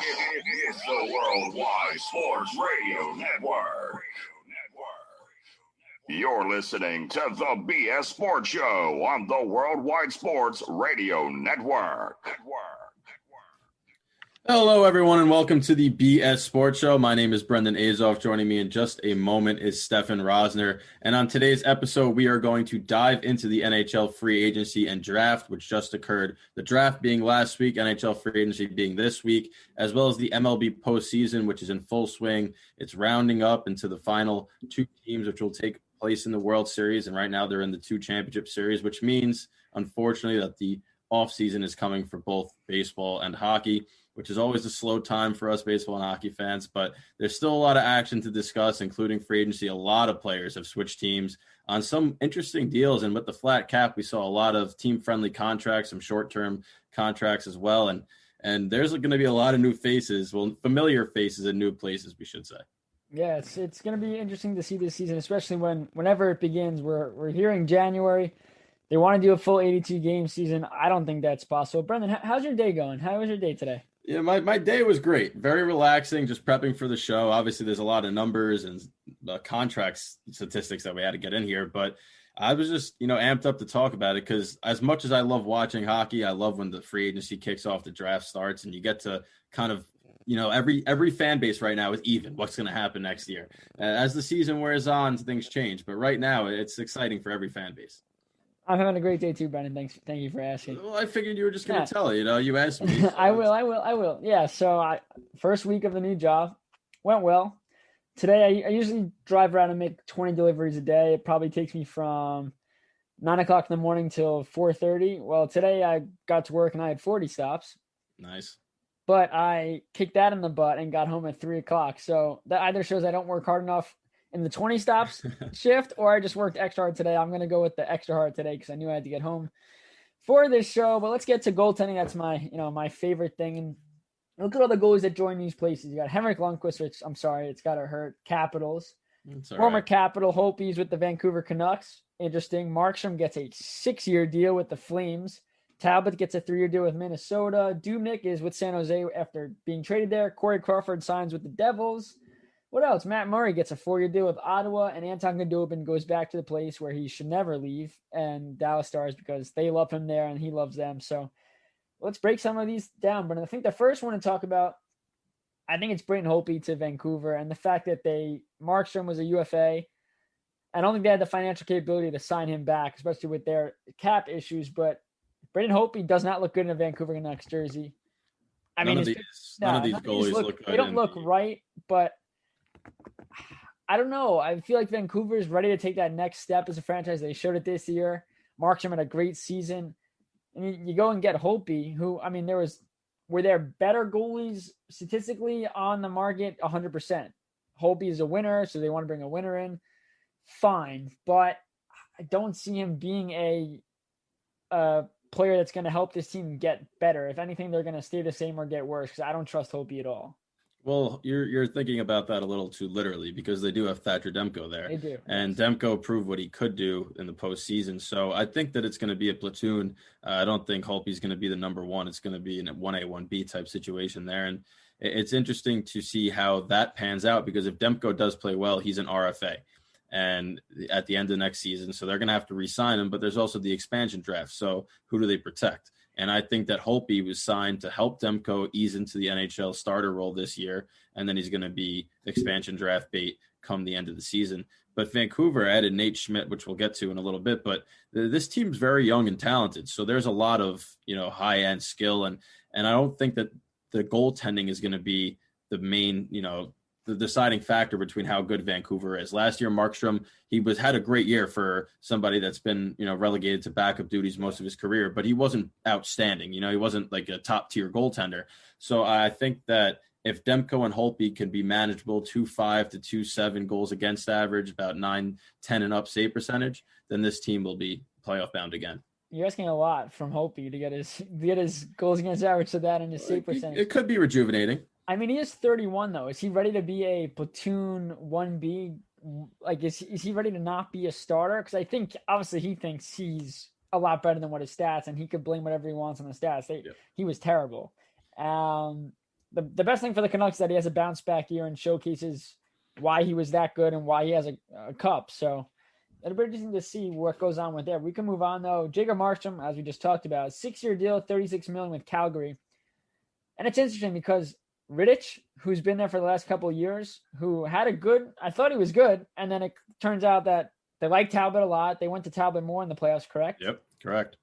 It is the Worldwide Sports Radio Network. You're listening to the BS Sports Show on the Worldwide Sports Radio Network. Hello, everyone, and welcome to the BS Sports Show. My name is Brendan Azoff. Joining me in just a moment is Stefan Rosner. And on today's episode, we are going to dive into the NHL free agency and draft, which just occurred. The draft being last week, NHL free agency being this week, as well as the MLB postseason, which is in full swing. It's rounding up into the final two teams, which will take place in the World Series. And right now they're in the two championship series, which means, unfortunately, that the offseason is coming for both baseball and hockey, which is always a slow time for us baseball and hockey fans, but there's still a lot of action to discuss, including free agency. A lot of players have switched teams on some interesting deals, and with the flat cap, we saw a lot of team-friendly contracts, some short-term contracts as well, and there's going to be a lot of new faces, well, familiar faces in new places, we should say. Yeah, it's going to be interesting to see this season, especially whenever it begins. We're hearing January. They want to do a full 82-game season. I don't think that's possible. Brendan, how's your day going? How was your day today? Yeah, my day was great. Very relaxing, just prepping for the show. Obviously, there's a lot of numbers and contracts statistics that we had to get in here, but I was just, amped up to talk about it because as much as I love watching hockey, I love when the free agency kicks off, the draft starts, and you get to kind of, every fan base right now is even. What's going to happen next year? As the season wears on, things change, but right now it's exciting for every fan base. I'm having a great day too, Brendan. Thank you for asking. Well, I figured you were just going to tell it. You asked me. So I will. Yeah, so first week of the new job went well. Today, I usually drive around and make 20 deliveries a day. It probably takes me from 9 o'clock in the morning till 4:30. Well, today I got to work and I had 40 stops. Nice. But I kicked that in the butt and got home at 3 o'clock. So that either shows I don't work hard enough in the 20 stops shift, or I just worked extra hard today. I'm going to go with the extra hard today because I knew I had to get home for this show. But let's get to goaltending. That's my favorite thing. And look at all the goalies that join these places. You got Henrik Lundqvist, which I'm sorry, it's got to hurt. Capitals. Former Capital Hopies with the Vancouver Canucks. Interesting. Markstrom gets a 6-year deal with the Flames. Talbot gets a 3-year deal with Minnesota. Dubnyk is with San Jose after being traded there. Corey Crawford signs with the Devils. What else? Matt Murray gets a 4-year deal with Ottawa, and Anton Khudobin goes back to the place where he should never leave, and Dallas Stars, because they love him there and he loves them. So let's break some of these down. But I think the first one to talk about, I think it's Braden Holtby to Vancouver, and the fact that Markstrom was a UFA. I don't think they had the financial capability to sign him back, especially with their cap issues. But Braden Holtby does not look good in a Vancouver Canucks jersey. None of these goalies look good. They don't look right, but I don't know. I feel like Vancouver is ready to take that next step as a franchise. They showed it this year. Markstrom had a great season. And you go and get Holtby, who, were there better goalies statistically on the market? 100%. Holtby is a winner, so they want to bring a winner in. Fine. But I don't see him being a player that's going to help this team get better. If anything, they're going to stay the same or get worse because I don't trust Holtby at all. Well, you're thinking about that a little too literally because they do have Thatcher Demko there. They do. And Demko proved what he could do in the postseason. So I think that it's going to be a platoon. I don't think Holtby's going to be the number one. It's going to be in a 1A, 1B type situation there. And it's interesting to see how that pans out because if Demko does play well, he's an RFA. And at the end of next season, so they're going to have to re-sign him. But there's also the expansion draft. So who do they protect? And I think that Holtby was signed to help Demko ease into the NHL starter role this year. And then he's going to be expansion draft bait come the end of the season. But Vancouver added Nate Schmidt, which we'll get to in a little bit. But this team's very young and talented. So there's a lot of, high-end skill. And I don't think that the goaltending is going to be the main, the deciding factor between how good Vancouver is. Last year, Markstrom, had a great year for somebody that's been, relegated to backup duties most of his career, but he wasn't outstanding. He wasn't like a top tier goaltender. So I think that if Demko and Holtby can be manageable, 2.5 to 2.7 goals against average, about 9-10 and up save percentage, then this team will be playoff bound again. You're asking a lot from Holtby to get his goals against average to that and his save percentage. It could be rejuvenating. He is 31 though. Is he ready to be a platoon 1B? Like, is he ready to not be a starter? Because I think obviously he thinks he's a lot better than what his stats, and he could blame whatever he wants on the stats. He was terrible. the best thing for the Canucks is that he has a bounce back year and showcases why he was that good and why he has a cup. So it'll be interesting to see what goes on with that. We can move on though. Jacob Markstrom, as we just talked about, 6-year deal, $36 million with Calgary. And it's interesting because Rittich, who's been there for the last couple of years, who had I thought he was good. And then it turns out that they like Talbot a lot. They went to Talbot more in the playoffs, correct? Yep, correct.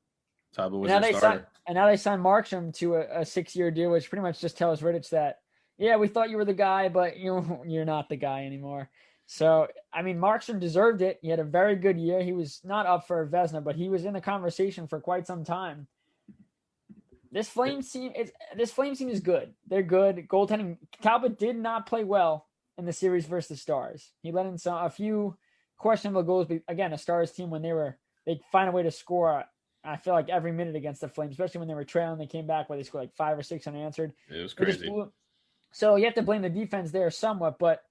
Talbot was their starter. And now they signed Markstrom to a 6-year deal, which pretty much just tells Rittich that, yeah, we thought you were the guy, but you're not the guy anymore. So, I mean, Markstrom deserved it. He had a very good year. He was not up for a Vezina, but he was in the conversation for quite some time. This Flames team is good. They're good. Goaltending. Talbot did not play well in the series versus the Stars. He let in a few questionable goals, but again, a Stars team when they find a way to score. I feel like every minute against the Flames, especially when they were trailing, they came back where they scored like 5 or 6 unanswered. It was crazy. So you have to blame the defense there somewhat, but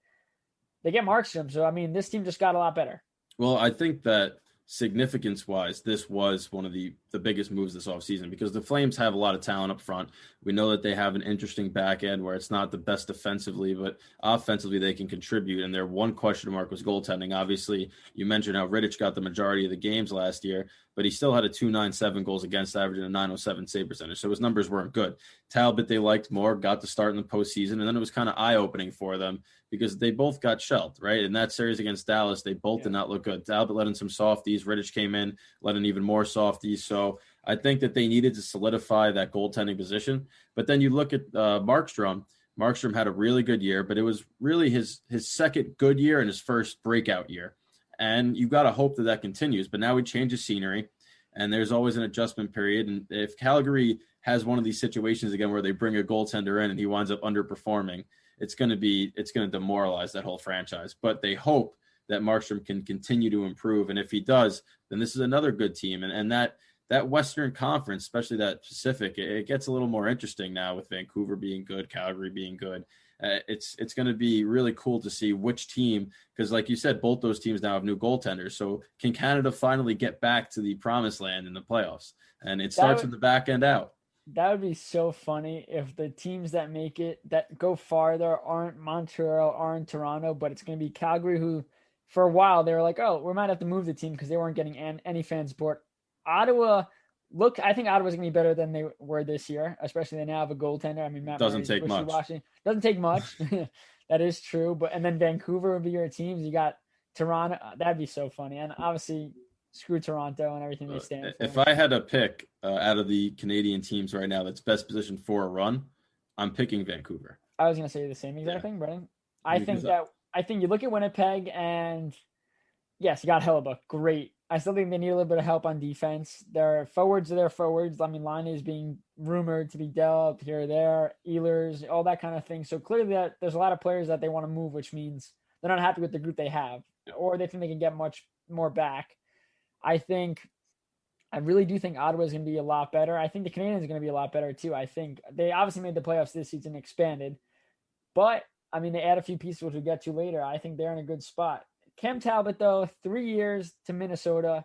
they get Markstrom. So, I mean, this team just got a lot better. Well, I think that significance-wise, this was one of the biggest moves this offseason because the Flames have a lot of talent up front. We know that they have an interesting back end where it's not the best defensively, but offensively they can contribute. And their one question mark was goaltending. Obviously, you mentioned how Rittich got the majority of the games last year, but he still had a 2.97 goals against average and a 907 save percentage. So his numbers weren't good. Talbot, they liked more, got to start in the postseason, and then it was kind of eye-opening for them because they both got shelled, right? In that series against Dallas, they both did not look good. Talbot let in some softies. Rittich came in, let in even more softies. So I think that they needed to solidify that goaltending position. But then you look at Markstrom. Markstrom had a really good year, but it was really his second good year and his first breakout year. And you got to hope that continues. But now he changes scenery, and there's always an adjustment period. And if Calgary has one of these situations again where they bring a goaltender in and he winds up underperforming, it's going to demoralize that whole franchise. But they hope that Markstrom can continue to improve. And if he does, then this is another good team. And that Western Conference, especially that Pacific, it gets a little more interesting now with Vancouver being good, Calgary being good. It's going to be really cool to see which team, because like you said, both those teams now have new goaltenders. So can Canada finally get back to the promised land in the playoffs? And it starts with the back end out. That would be so funny if the teams that make it, that go farther, aren't Montreal, aren't Toronto, but it's going to be Calgary, who for a while they were like, oh, we might have to move the team because they weren't getting any fan support. Ottawa, I think Ottawa's going to be better than they were this year, especially they now have a goaltender. I mean, Matt doesn't take much. Doesn't take much. That is true. And then Vancouver would be your teams. You got Toronto. That'd be so funny. And obviously, screw Toronto and everything they stand for. If I had to pick out of the Canadian teams right now that's best positioned for a run, I'm picking Vancouver. I was going to say the same exact thing, Brennan. I think you look at Winnipeg and yes, you got Hellebuck. Great. I still think they need a little bit of help on defense. Their forwards are their forwards. I mean, line is being rumored to be dealt here or there, Ehlers, all that kind of thing. So clearly there's a lot of players that they want to move, which means they're not happy with the group they have, or they think they can get much more back. I really do think Ottawa is going to be a lot better. I think the Canadiens are going to be a lot better too. I think they obviously made the playoffs this season, expanded, but I mean, they add a few pieces, which we'll get to later. I think they're in a good spot. Cam Talbot, though, 3 years to Minnesota.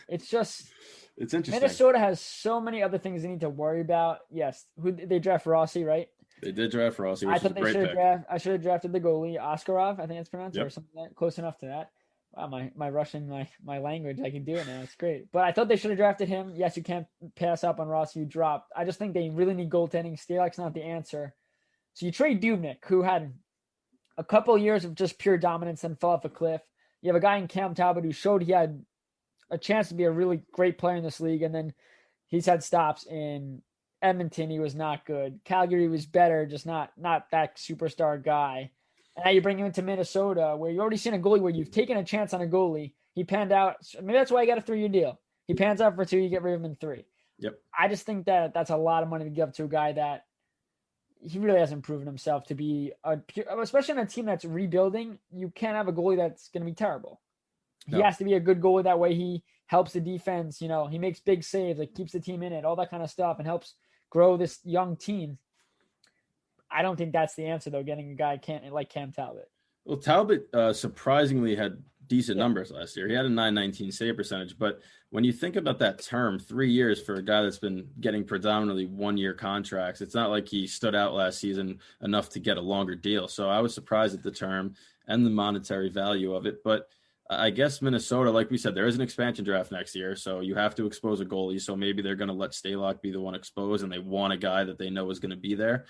It's interesting. Minnesota has so many other things they need to worry about. Yes, they draft Rossi, right? They did draft Rossi, which is a great pick. I should have drafted the goalie, Askarov, I think it's pronounced, or something like that, close enough to that. Wow, my Russian, my language, I can do it now. It's great. But I thought they should have drafted him. Yes, you can't pass up on Rossi, you dropped. I just think they really need goaltending. Stalock's not the answer. So you trade Dubnyk, who had a couple of years of just pure dominance and fell off a cliff. You have a guy in Cam Talbot who showed he had a chance to be a really great player in this league, and then he's had stops. In Edmonton, he was not good. Calgary was better, just not that superstar guy. And now you bring him into Minnesota, where you've already seen a goalie where you've taken a chance on a goalie. He panned out. Maybe that's why he got a 3-year deal. He pans out for 2, you get rid of him in 3. Yep. I just think that's a lot of money to give to a guy that he really hasn't proven himself to be especially on a team that's rebuilding. You can't have a goalie that's going to be terrible. No. He has to be a good goalie. That way he helps the defense. You know, he makes big saves, like keeps the team in it, all that kind of stuff, and helps grow this young team. I don't think that's the answer, though, getting a guy like Cam Talbot. Well, Talbot surprisingly had decent numbers last year. He had a 919 save percentage, but when you think about that term, 3 years for a guy that's been getting predominantly 1-year contracts, it's not like he stood out last season enough to get a longer deal. So I was surprised at the term and the monetary value of it. But I guess Minnesota, like we said, there is an expansion draft next year, so you have to expose a goalie. So maybe they're going to let Stalock be the one exposed, and they want a guy that they know is going to be there.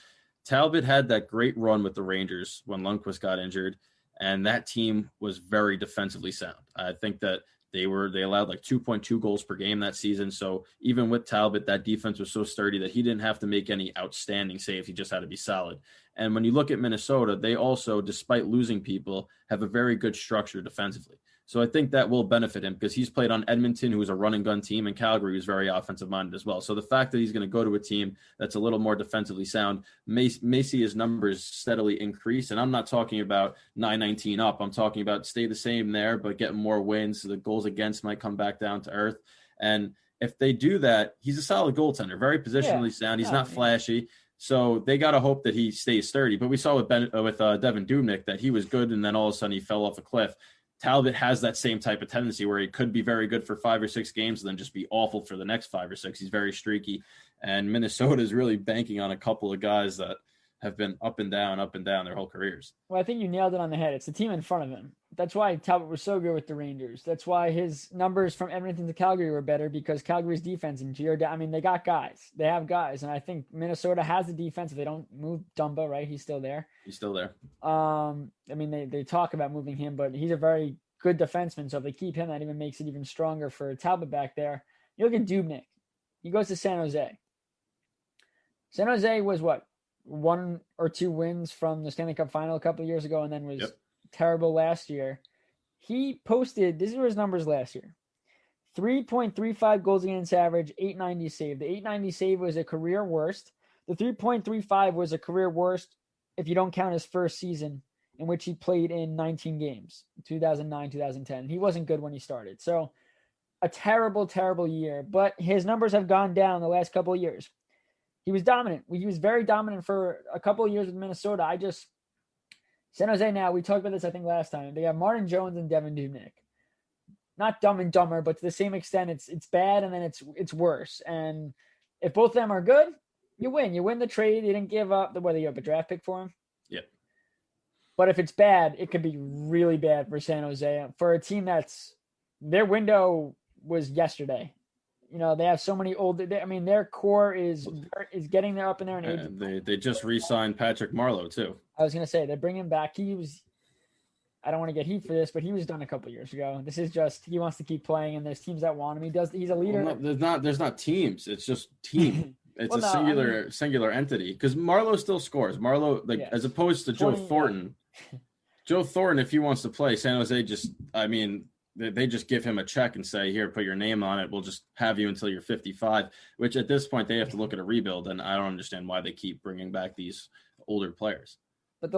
Talbot had that great run with the Rangers when Lundqvist got injured, and that team was very defensively sound. I think that they allowed like 2.2 goals per game that season. So even with Talbot, that defense was so sturdy that he didn't have to make any outstanding saves. He just had to be solid. And when you look at Minnesota, they also, despite losing people, have a very good structure defensively. So I think that will benefit him because he's played on Edmonton, who is a run and gun team, and Calgary, who's very offensive minded as well. So the fact that he's going to go to a team that's a little more defensively sound may see his numbers steadily increase. And I'm not talking about 919 up. I'm talking about stay the same there, but get more wins. So the goals against might come back down to earth. And if they do that, he's a solid goaltender, very positionally sound. He's not flashy. So they got to hope that he stays sturdy. But we saw with Devan Dubnyk that he was good, and then all of a sudden he fell off a cliff. Talbot has that same type of tendency where he could be very good for 5 or 6 games and then just be awful for the next 5 or 6. He's very streaky. And Minnesota is really banking on a couple of guys that have been up and down their whole careers. Well, I think you nailed it on the head. It's the team in front of him. That's why Talbot was so good with the Rangers. That's why his numbers from Edmonton to Calgary were better, because Calgary's defense and they got guys. They have guys. And I think Minnesota has the defense. If they don't move Dumba, right? He's still there. They talk about moving him, but he's a very good defenseman. So if they keep him, that even makes it even stronger for Talbot back there. You look at Dubnyk. He goes to San Jose. San Jose was what? 1 or 2 wins from the Stanley Cup final a couple of years ago, and then was terrible last year. He posted, these were his numbers last year: 3.35 goals against average, 890 save. The 890 save was a career worst. The 3.35 was a career worst if you don't count his first season, in which he played in 19 games, 2009, 2010. He wasn't good when he started. So a terrible, terrible year. But his numbers have gone down the last couple of years. He was dominant. He was very dominant for a couple of years with Minnesota. San Jose now, we talked about this, I think, last time. They have Martin Jones and Devan Dubnyk. Not Dumb and Dumber, but to the same extent, it's bad, and then it's worse. And if both of them are good, you win. You win the trade. You didn't give up whether you have a draft pick for him. Yeah. But if it's bad, it could be really bad for San Jose. For a team their window was yesterday. They have so many old. Their core is getting there up in there in age. They just re-signed Patrick Marleau too. I was gonna say they're bringing back. I don't want to get heat for this, but he was done a couple years ago. This is just he wants to keep playing, and there's teams that want him. He's a leader. Well, there's not teams. It's just team. It's singular entity, because Marleau still scores. Marleau, as opposed to Joe Thornton. Joe Thornton, if he wants to play, San Jose they just give him a check and say, here, put your name on it. We'll just have you until you're 55, which at this point they have to look at a rebuild. And I don't understand why they keep bringing back these older players. But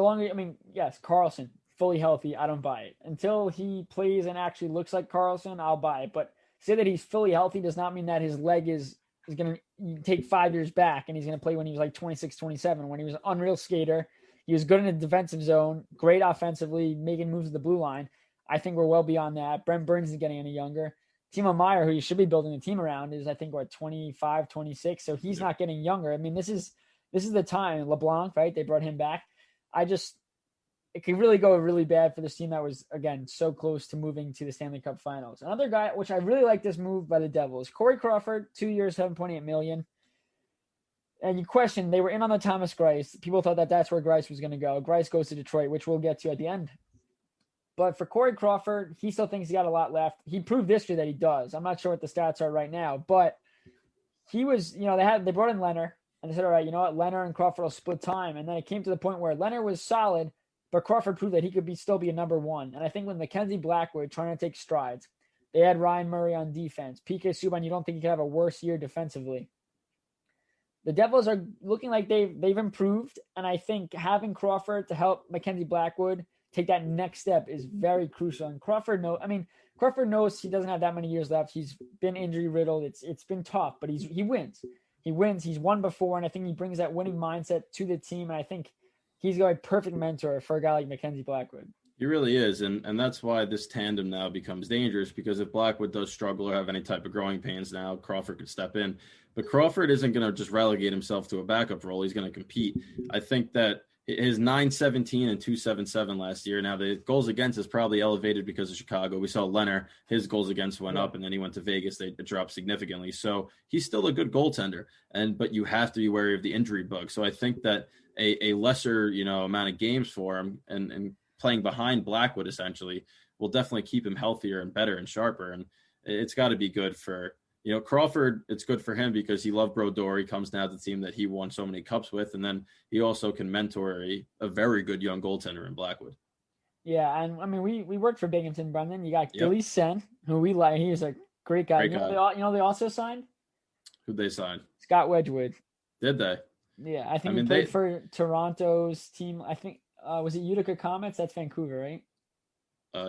yes, Carlson, fully healthy, I don't buy it. Until he plays and actually looks like Carlson, I'll buy it. But say that he's fully healthy does not mean that his leg is going to take 5 years back and he's going to play when he was like 26, 27, when he was an unreal skater. He was good in the defensive zone, great offensively, making moves at the blue line. I think we're well beyond that. Brent Burns isn't getting any younger. Timo Meier, who you should be building a team around, is, I think, 25, 26. So he's not getting younger. This is the time. LeBlanc, right? They brought him back. It could really go really bad for this team that was, again, so close to moving to the Stanley Cup Finals. Another guy, which I really like this move by the Devils, Corey Crawford, 2 years, $7.8 million. And you question, they were in on the Thomas Greiss. People thought that that's where Greiss was going to go. Greiss goes to Detroit, which we'll get to at the end. But for Corey Crawford, he still thinks he got a lot left. He proved this year that he does. I'm not sure what the stats are right now, but he was, they brought in Leonard, and they said, all right, you know what, Leonard and Crawford will split time. And then it came to the point where Leonard was solid, but Crawford proved that he could still be a number one. And I think with Mackenzie Blackwood trying to take strides, they had Ryan Murray on defense. PK Subban, you don't think he could have a worse year defensively. The Devils are looking like they've improved, and I think having Crawford to help Mackenzie Blackwood take that next step is very crucial. And Crawford knows he doesn't have that many years left. He's been injury riddled. It's been tough, but he wins. He wins. He's won before, and I think he brings that winning mindset to the team. And I think he's got a perfect mentor for a guy like Mackenzie Blackwood. He really is, and that's why this tandem now becomes dangerous, because if Blackwood does struggle or have any type of growing pains now, Crawford could step in. But Crawford isn't going to just relegate himself to a backup role. He's going to compete. I think that his 9-17 and 2-7-7 last year. Now, the goals against is probably elevated because of Chicago. We saw Leonard, his goals against went up, and then he went to Vegas. They dropped significantly. So he's still a good goaltender, but you have to be wary of the injury bug. So I think that a lesser, amount of games for him and playing behind Blackwood essentially will definitely keep him healthier and better and sharper. And it's got to be good for, Crawford. It's good for him because he loved Brodeur. He comes now to the team that he won so many cups with. And then he also can mentor a very good young goaltender in Blackwood. Yeah. And I mean, we worked for Binghamton, Brendan. You got Gilly Sen, who we like. He's a great guy. They also signed? Who'd they sign? Scott Wedgwood. Did they? Yeah. I think he played for Toronto's team. I think, was it Utica Comets? That's Vancouver, right?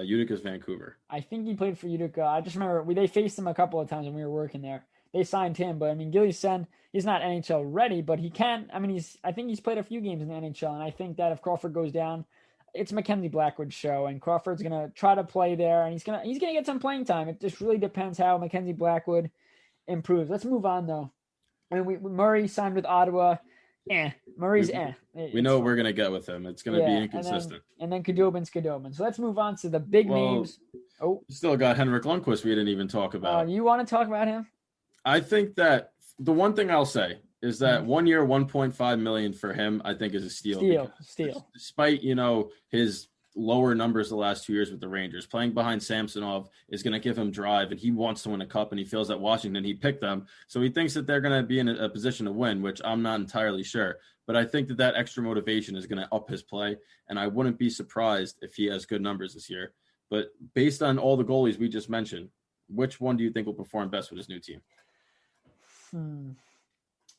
Utica's Vancouver. I think he played for Utica. I just remember they faced him a couple of times when we were working there. They signed him, but I mean, Gilly Sen, he's not NHL ready, but he can. I mean, I think he's played a few games in the NHL, and I think that if Crawford goes down, it's Mackenzie Blackwood's show, and Crawford's gonna try to play there, and he's gonna get some playing time. It just really depends how Mackenzie Blackwood improves. Let's move on though. I mean, Murray signed with Ottawa. Murray's we know what we're going to get with him. It's going to be inconsistent. And then Khudobin's. So let's move on to the big names. Still got Henrik Lundqvist we didn't even talk about. You want to talk about him? I think that the one thing I'll say is that 1 year, $1.5 million for him, I think is a steal. Steal. Despite, his lower numbers the last 2 years with the Rangers, playing behind Samsonov is going to give him drive, and he wants to win a cup, and he feels that Washington, he picked them. So he thinks that they're going to be in a position to win, which I'm not entirely sure. But I think that extra motivation is going to up his play, and I wouldn't be surprised if he has good numbers this year. But based on all the goalies we just mentioned, which one do you think will perform best with his new team?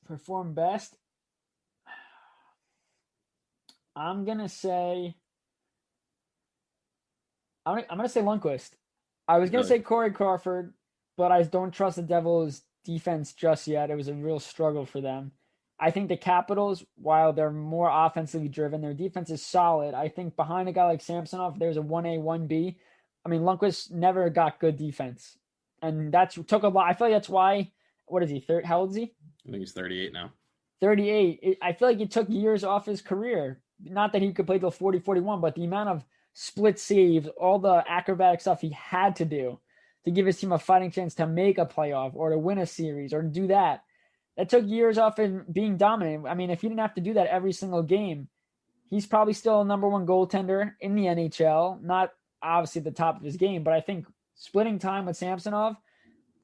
Perform best? I'm going to say Lundqvist. I was going to say Corey Crawford, but I don't trust the Devils' defense just yet. It was a real struggle for them. I think the Capitals, while they're more offensively driven, their defense is solid. I think behind a guy like Samsonov, there's a 1A, 1B. I mean, Lundqvist never got good defense. And that took a lot. I feel like that's why, what is he, how old is he? I think he's 38 now. 38. I feel like it took years off his career. Not that he could play till 40, 41, but the amount of split saves, all the acrobatic stuff he had to do to give his team a fighting chance to make a playoff or to win a series or to do that. That took years off in being dominant. I mean, if he didn't have to do that every single game, he's probably still a number one goaltender in the NHL. Not obviously at the top of his game, but I think splitting time with Samsonov,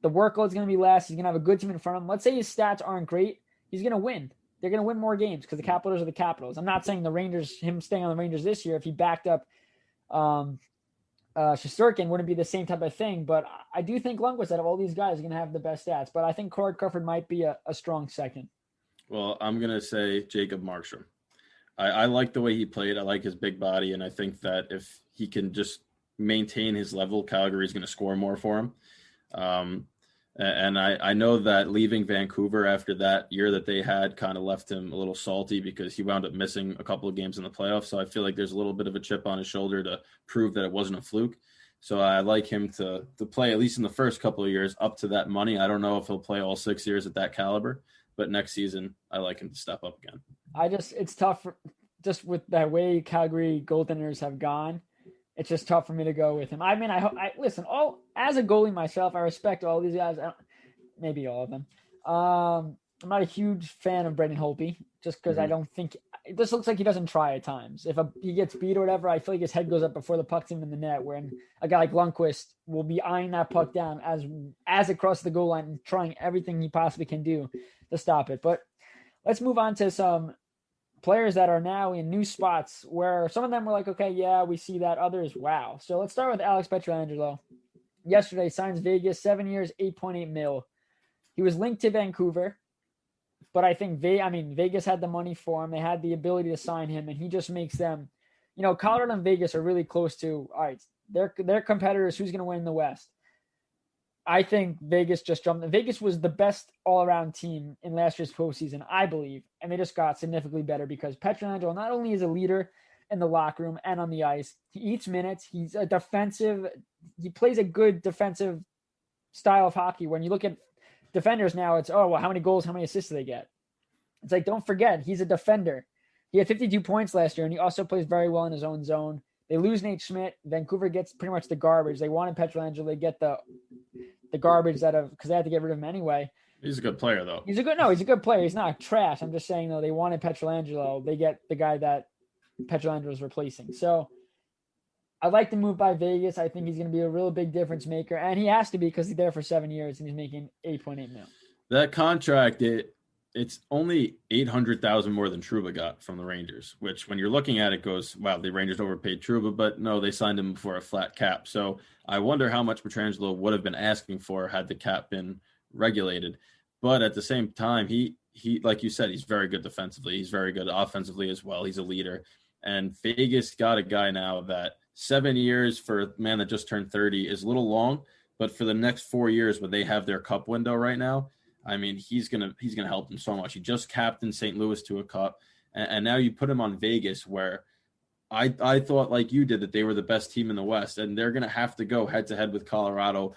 the workload's going to be less. He's going to have a good team in front of him. Let's say his stats aren't great. He's going to win. They're going to win more games because the Capitals are the Capitals. I'm not saying the Rangers, him staying on the Rangers this year, if he backed up Shesterkin, wouldn't be the same type of thing. But I do think Lundqvist, out of all these guys, is going to have the best stats. But I think Corey Crawford might be a strong second. Well, I'm going to say Jacob Markstrom. I like the way he played. I like his big body, and I think that if he can just maintain his level, Calgary is going to score more for him. And I know that leaving Vancouver after that year that they had kind of left him a little salty because he wound up missing a couple of games in the playoffs. So I feel like there's a little bit of a chip on his shoulder to prove that it wasn't a fluke. So I like him to play, at least in the first couple of years, up to that money. I don't know if he'll play all 6 years at that caliber, but next season I like him to step up again. It's tough just with the way Calgary goaltenders have gone. It's just tough for me to go with him. I mean, listen, as a goalie myself, I respect all these guys. Maybe all of them. I'm not a huge fan of Brendan Holtby just because I don't think – this looks like he doesn't try at times. If he gets beat or whatever, I feel like his head goes up before the puck's in the net, when a guy like Lundqvist will be eyeing that puck down as it crosses the goal line and trying everything he possibly can do to stop it. But let's move on to some players that are now in new spots where some of them were like, okay, yeah, we see that. Others, wow. So let's start with Alex Pietrangelo. Yesterday, signs Vegas, 7 years, $8.8 million. He was linked to Vancouver, but I think Vegas had the money for him. They had the ability to sign him, and he just makes them, Colorado and Vegas are really close to, all right, they're competitors. Who's going to win the West? I think Vegas just jumped. Vegas was the best all-around team in last year's postseason, I believe, and they just got significantly better because Pietrangelo not only is a leader in the locker room and on the ice. He eats minutes. He plays a good defensive style of hockey. When you look at defenders now, it's, oh, well, how many goals, how many assists do they get? It's like, don't forget, he's a defender. He had 52 points last year, and he also plays very well in his own zone. They lose Nate Schmidt. Vancouver gets pretty much the garbage. They wanted Pietrangelo. They get the garbage because they had to get rid of him anyway. He's a good player, though. He's a good player. He's not trash. I'm just saying, though, they wanted Pietrangelo. They get the guy that Pietrangelo is replacing. So I like the move by Vegas. I think he's going to be a real big difference maker, and he has to be because he's there for 7 years and he's making $8.8 million. That contract, it's only $800,000 more than Trouba got from the Rangers, which when you're looking at it goes, wow, the Rangers overpaid Trouba, but no, they signed him for a flat cap. So I wonder how much Pietrangelo would have been asking for had the cap been regulated. But at the same time, he like you said, he's very good defensively. He's very good offensively as well. He's a leader. And Vegas got a guy now that 7 years for a man that just turned 30 is a little long, but for the next 4 years when they have their cup window right now, I mean, he's gonna help them so much. He just captained St. Louis to a cup, and now you put him on Vegas, where I thought, like you did, that they were the best team in the West, and they're gonna have to go head to head with Colorado,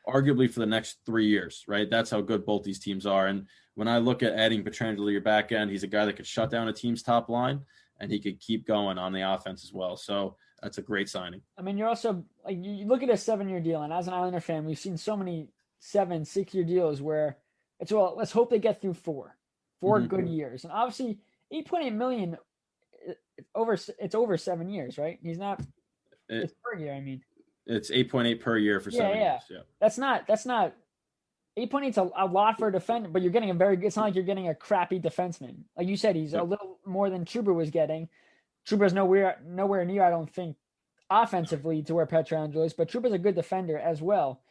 arguably for the next 3 years, right? That's how good both these teams are. And when I look at adding Pietrangelo to your back end, he's a guy that could shut down a team's top line, and he could keep going on the offense as well. So that's a great signing. I mean, you're also like, you look at a 7-year deal, and as an Islander fan, we've seen so many 7-6-year deals where it's, well, let's hope they get through four good years. And obviously $8.8 million it's over 7 years, right? He's not it's per year, I mean. It's 8.8 per year for 7 years. Yeah. That's not 8.8 is a lot for a defender, but you're getting it's not like you're getting a crappy defenseman. Like you said, he's a little more than Trouba was getting. Trouba's nowhere near, I don't think, offensively to where Pietrangelo is, but Trouba's a good defender as well.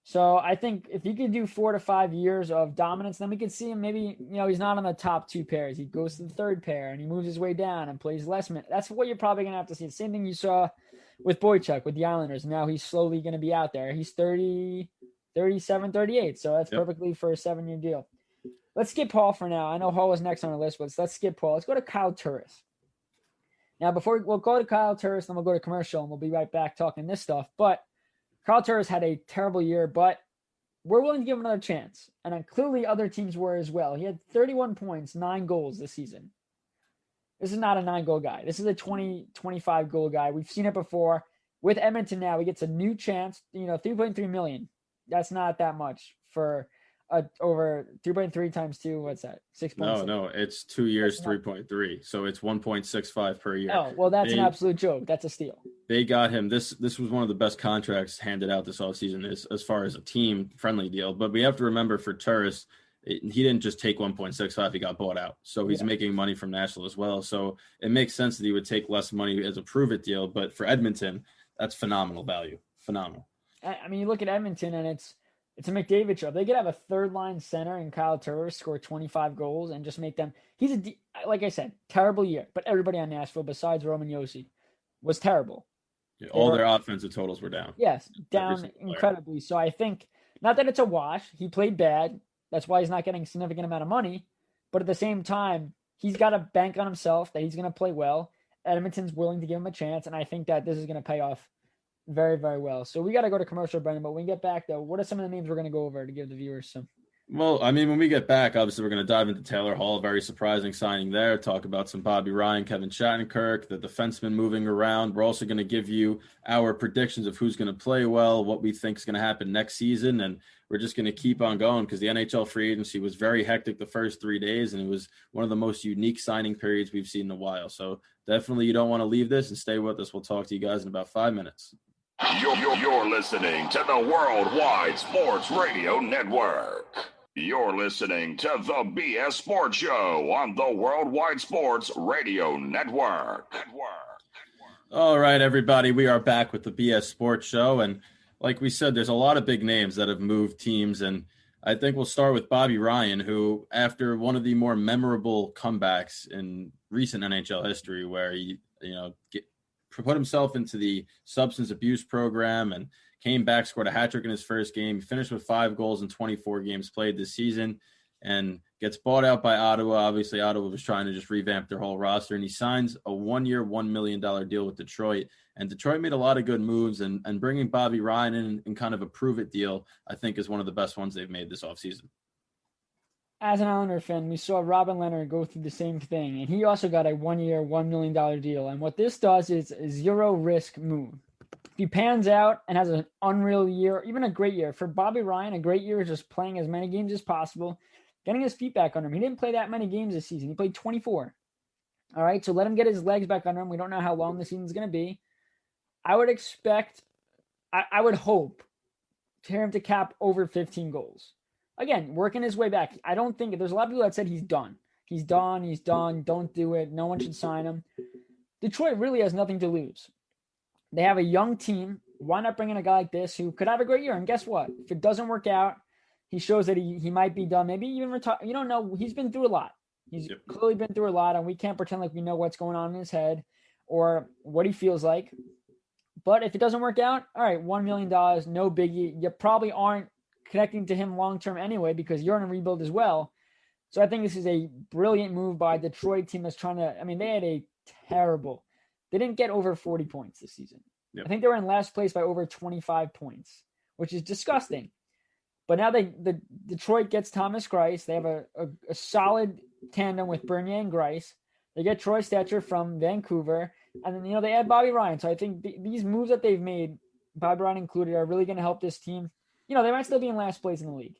So I think if you could do 4 to 5 years of dominance, then we could see him maybe, he's not on the top 2 pairs. He goes to the 3rd pair and he moves his way down and plays less minutes. That's what you're probably going to have to see. The same thing you saw with Boychuk with the Islanders. Now he's slowly going to be out there. He's 30, 37, 38. So that's perfectly for a 7-year deal. Let's skip Hall for now. I know Hall was next on our list, but let's skip Hall. Let's go to Kyle Turris. Now, we'll go to Kyle Turris, then we'll go to commercial, and we'll be right back talking this stuff. But Kyle Turris had a terrible year, but we're willing to give him another chance. And clearly other teams were as well. He had 31 points, 9 goals this season. This is not a 9-goal guy. This is a 20, 25-goal guy. We've seen it before. With Edmonton now, he gets a new chance, $3.3 million. That's not that much for over 3.3 times 2. What's that? 6.6. No, it's 2 years, 3.3. So it's 1.65 per year. Oh, well, that's an absolute joke. That's a steal. They got him. This was one of the best contracts handed out this offseason as far as a team-friendly deal. But we have to remember for Turris, he didn't just take 1.65. He got bought out. So he's making money from Nashville as well. So it makes sense that he would take less money as a prove-it deal. But for Edmonton, that's phenomenal value. Phenomenal. I mean, you look at Edmonton, and it's a McDavid show. They could have a 3rd-line center in Kyle Turris score 25 goals and just make them – he's like I said, terrible year. But everybody on Nashville besides Roman Josi was terrible. Yeah, all their offensive totals were down. Yes, down incredibly. So I think – not that it's a wash. He played bad. That's why he's not getting a significant amount of money. But at the same time, he's got to bank on himself that he's going to play well. Edmonton's willing to give him a chance, and I think that this is going to pay off very, very well. So we got to go to commercial, Brendan, but when we get back, though, what are some of the names we're going to go over to give the viewers some? Well, I mean, when we get back, obviously we're going to dive into Taylor Hall, very surprising signing there, talk about some Bobby Ryan, Kevin Shattenkirk, the defenseman moving around. We're also going to give you our predictions of who's going to play well, what we think is going to happen next season, and we're just going to keep on going because the NHL free agency was very hectic the first 3 days, and it was one of the most unique signing periods we've seen in a while. So definitely you don't want to leave this and stay with us. We'll talk to you guys in about 5 minutes. You're listening to the Worldwide Sports Radio Network. You're listening to the BS Sports Show on the Worldwide Sports Radio Network. All right, everybody, we are back with the BS Sports Show. And like we said, there's a lot of big names that have moved teams. And I think we'll start with Bobby Ryan, who, after one of the more memorable comebacks in recent NHL history, where he, put himself into the substance abuse program and came back, scored a hat trick in his first game, finished with 5 goals in 24 games played this season. and gets bought out by Ottawa. Obviously, Ottawa was trying to just revamp their whole roster, and he signs a 1-year, $1 million deal with Detroit. And Detroit made a lot of good moves, and bringing Bobby Ryan in kind of a prove-it deal, I think, is one of the best ones they've made this offseason. As an Islander fan, we saw Robin Leonard go through the same thing, and he also got a 1-year, $1 million deal. And what this does is a zero-risk move. If he pans out and has an unreal year, even a great year, for Bobby Ryan, a great year is just playing as many games as possible, getting his feet back under him. He didn't play that many games this season. He played 24. All right, so let him get his legs back under him. We don't know how long the season's going to be. I would expect, I would hope, for him to cap over 15 goals. Again, working his way back. I don't think, there's a lot of people that said he's done. He's done, don't do it, no one should sign him. Detroit really has nothing to lose. They have a young team. Why not bring in a guy like this who could have a great year? And guess what? If it doesn't work out, he shows that he might be done. Maybe even retire. You don't know. He's been through a lot. He's clearly been through a lot, and we can't pretend like we know what's going on in his head or what he feels like. But if it doesn't work out, all right, $1 million, no biggie. You probably aren't connecting to him long-term anyway because you're in a rebuild as well. So I think this is a brilliant move by a Detroit team that's trying to – I mean, they had a terrible – they didn't get over 40 points this season. Yep. I think they were in last place by over 25 points, which is disgusting. But now the Detroit gets Thomas Greiss. They have a solid tandem with Bernier and Greiss. They get Troy Stecher from Vancouver. And then, they add Bobby Ryan. So I think these moves that they've made, Bobby Ryan included, are really going to help this team. They might still be in last place in the league.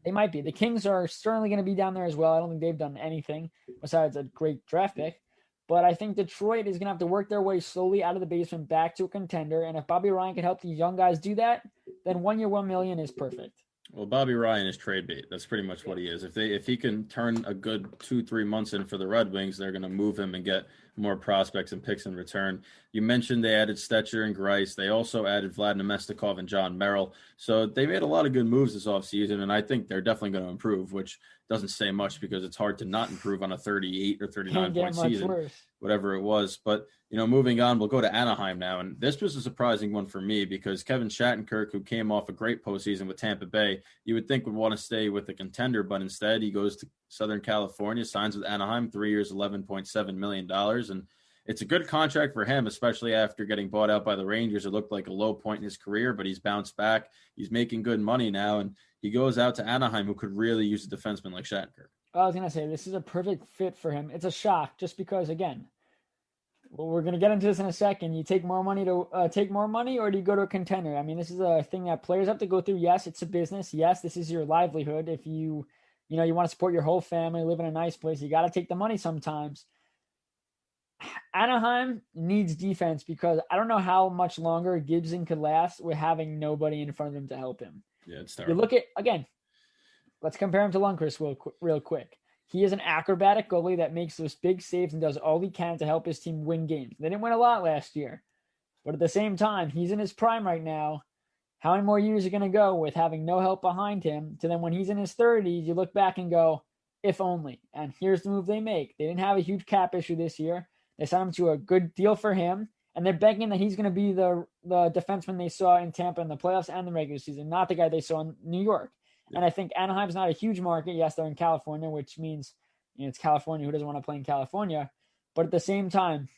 They might be. The Kings are certainly going to be down there as well. I don't think they've done anything besides a great draft pick. But I think Detroit is going to have to work their way slowly out of the basement back to a contender. And if Bobby Ryan can help these young guys do that, then 1 year, $1 million is perfect. Well, Bobby Ryan is trade bait. That's pretty much what he is. If he can turn a good 2-3 months in for the Red Wings, they're going to move him and get more prospects and picks in return. You mentioned they added Stecher and Greiss. They also added Vlad Nemestikov and John Merrill. So they made a lot of good moves this offseason, and I think they're definitely going to improve, which doesn't say much because it's hard to not improve on a 38 or 39-point season, whatever it was. But, moving on, we'll go to Anaheim now. And this was a surprising one for me because Kevin Shattenkirk, who came off a great postseason with Tampa Bay, you would think would want to stay with a contender, but instead he goes to Southern California, signs with Anaheim, 3 years, $11.7 million. And it's a good contract for him, especially after getting bought out by the Rangers. It looked like a low point in his career, but he's bounced back. He's making good money now, and he goes out to Anaheim, who could really use a defenseman like Shattenkirk. I was going to say, this is a perfect fit for him. It's a shock just because, again, we're going to get into this in a second. You take more money or do you go to a contender? I mean, this is a thing that players have to go through. Yes, it's a business. Yes, this is your livelihood. If you want to support your whole family, live in a nice place, you got to take the money sometimes. Anaheim needs defense because I don't know how much longer Gibson could last with having nobody in front of him to help him. Yeah, it's terrible. You look at, again, let's compare him to Lundqvist real quick. He is an acrobatic goalie that makes those big saves and does all he can to help his team win games. They didn't win a lot last year. But at the same time, he's in his prime right now. How many more years are going to go with having no help behind him to then when he's in his 30s, you look back and go, if only. And here's the move they make. They didn't have a huge cap issue this year. They signed him to a good deal for him. And they're begging that he's going to be the defenseman they saw in Tampa in the playoffs and the regular season, not the guy they saw in New York. And I think Anaheim's not a huge market. Yes, they're in California, which means it's California. Who doesn't want to play in California? But at the same time,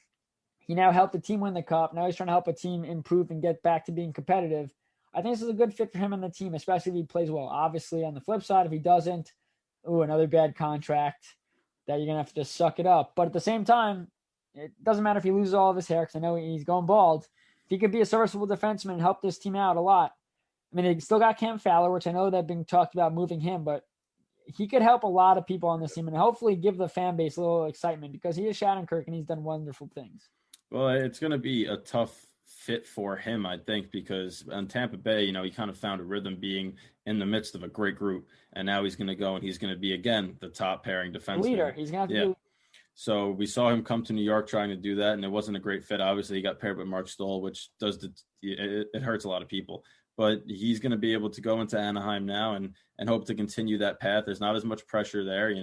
he now helped the team win the cup. Now he's trying to help a team improve and get back to being competitive. I think this is a good fit for him and the team, especially if he plays well. Obviously, on the flip side, if he doesn't, another bad contract that you're going to have to just suck it up. But at the same time, it doesn't matter if he loses all of his hair because I know he's going bald. If he could be a serviceable defenseman and help this team out a lot. I mean, they still got Cam Fowler, which I know they've been talked about moving him, but he could help a lot of people on this team and hopefully give the fan base a little excitement because he is Shattenkirk and he's done wonderful things. Well, it's going to be a tough fit for him, I think, because on Tampa Bay, he kind of found a rhythm being in the midst of a great group, and now he's going to go and he's going to be, again, the top pairing defenseman. Leader. He's going to have to be. So we saw him come to New York trying to do that, and it wasn't a great fit. Obviously, he got paired with Mark Stoll, which it hurts a lot of people. But he's going to be able to go into Anaheim now and hope to continue that path. There's not as much pressure there.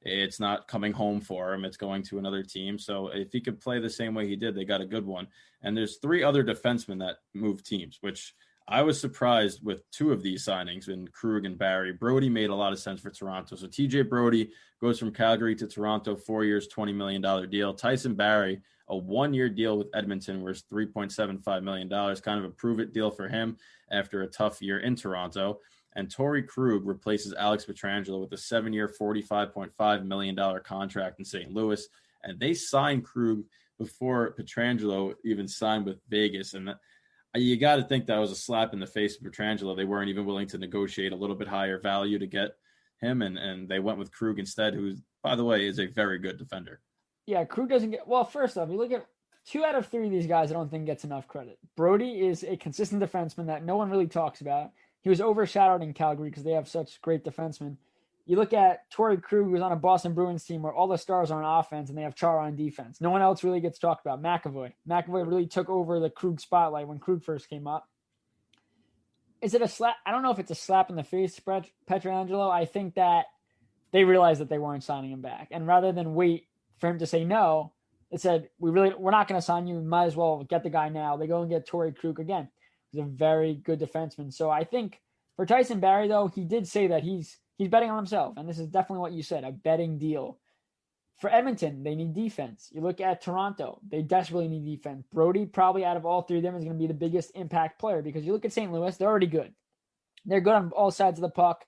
It's not coming home for him. It's going to another team. So if he could play the same way he did, they got a good one. And there's 3 other defensemen that move teams, which I was surprised with two of these signings in Krug and Barrie. Brodie made a lot of sense for Toronto. So TJ Brodie goes from Calgary to Toronto, 4 years, $20 million deal. Tyson Barrie, a 1-year deal with Edmonton, worth $3.75 million, kind of a prove-it deal for him after a tough year in Toronto. And Torrey Krug replaces Alex Pietrangelo with a 7-year, $45.5 million contract in St. Louis. And they signed Krug before Pietrangelo even signed with Vegas. And you got to think that was a slap in the face of Pietrangelo. They weren't even willing to negotiate a little bit higher value to get him, and they went with Krug instead, who, by the way, is a very good defender. Yeah, Krug doesn't get – well, first off, you look at 2 out of 3 of these guys I don't think gets enough credit. Brodie is a consistent defenseman that no one really talks about. He was overshadowed in Calgary because they have such great defensemen. You look at Torrey Krug, who's on a Boston Bruins team where all the stars are on offense and they have Chara on defense. No one else really gets talked about. McAvoy really took over the Krug spotlight when Krug first came up. Is it a slap? I don't know if it's a slap in the face to Pietrangelo. I think that they realized that they weren't signing him back. And rather than wait for him to say no, it said, we're not going to sign you. We might as well get the guy now. They go and get Torrey Krug again. He's a very good defenseman. So I think for Tyson Barrie, though, he did say that he's betting on himself. And this is definitely what you said, a betting deal. For Edmonton, they need defense. You look at Toronto, they desperately need defense. Brodie, probably out of all 3 of them, is going to be the biggest impact player because you look at St. Louis, they're already good. They're good on all sides of the puck.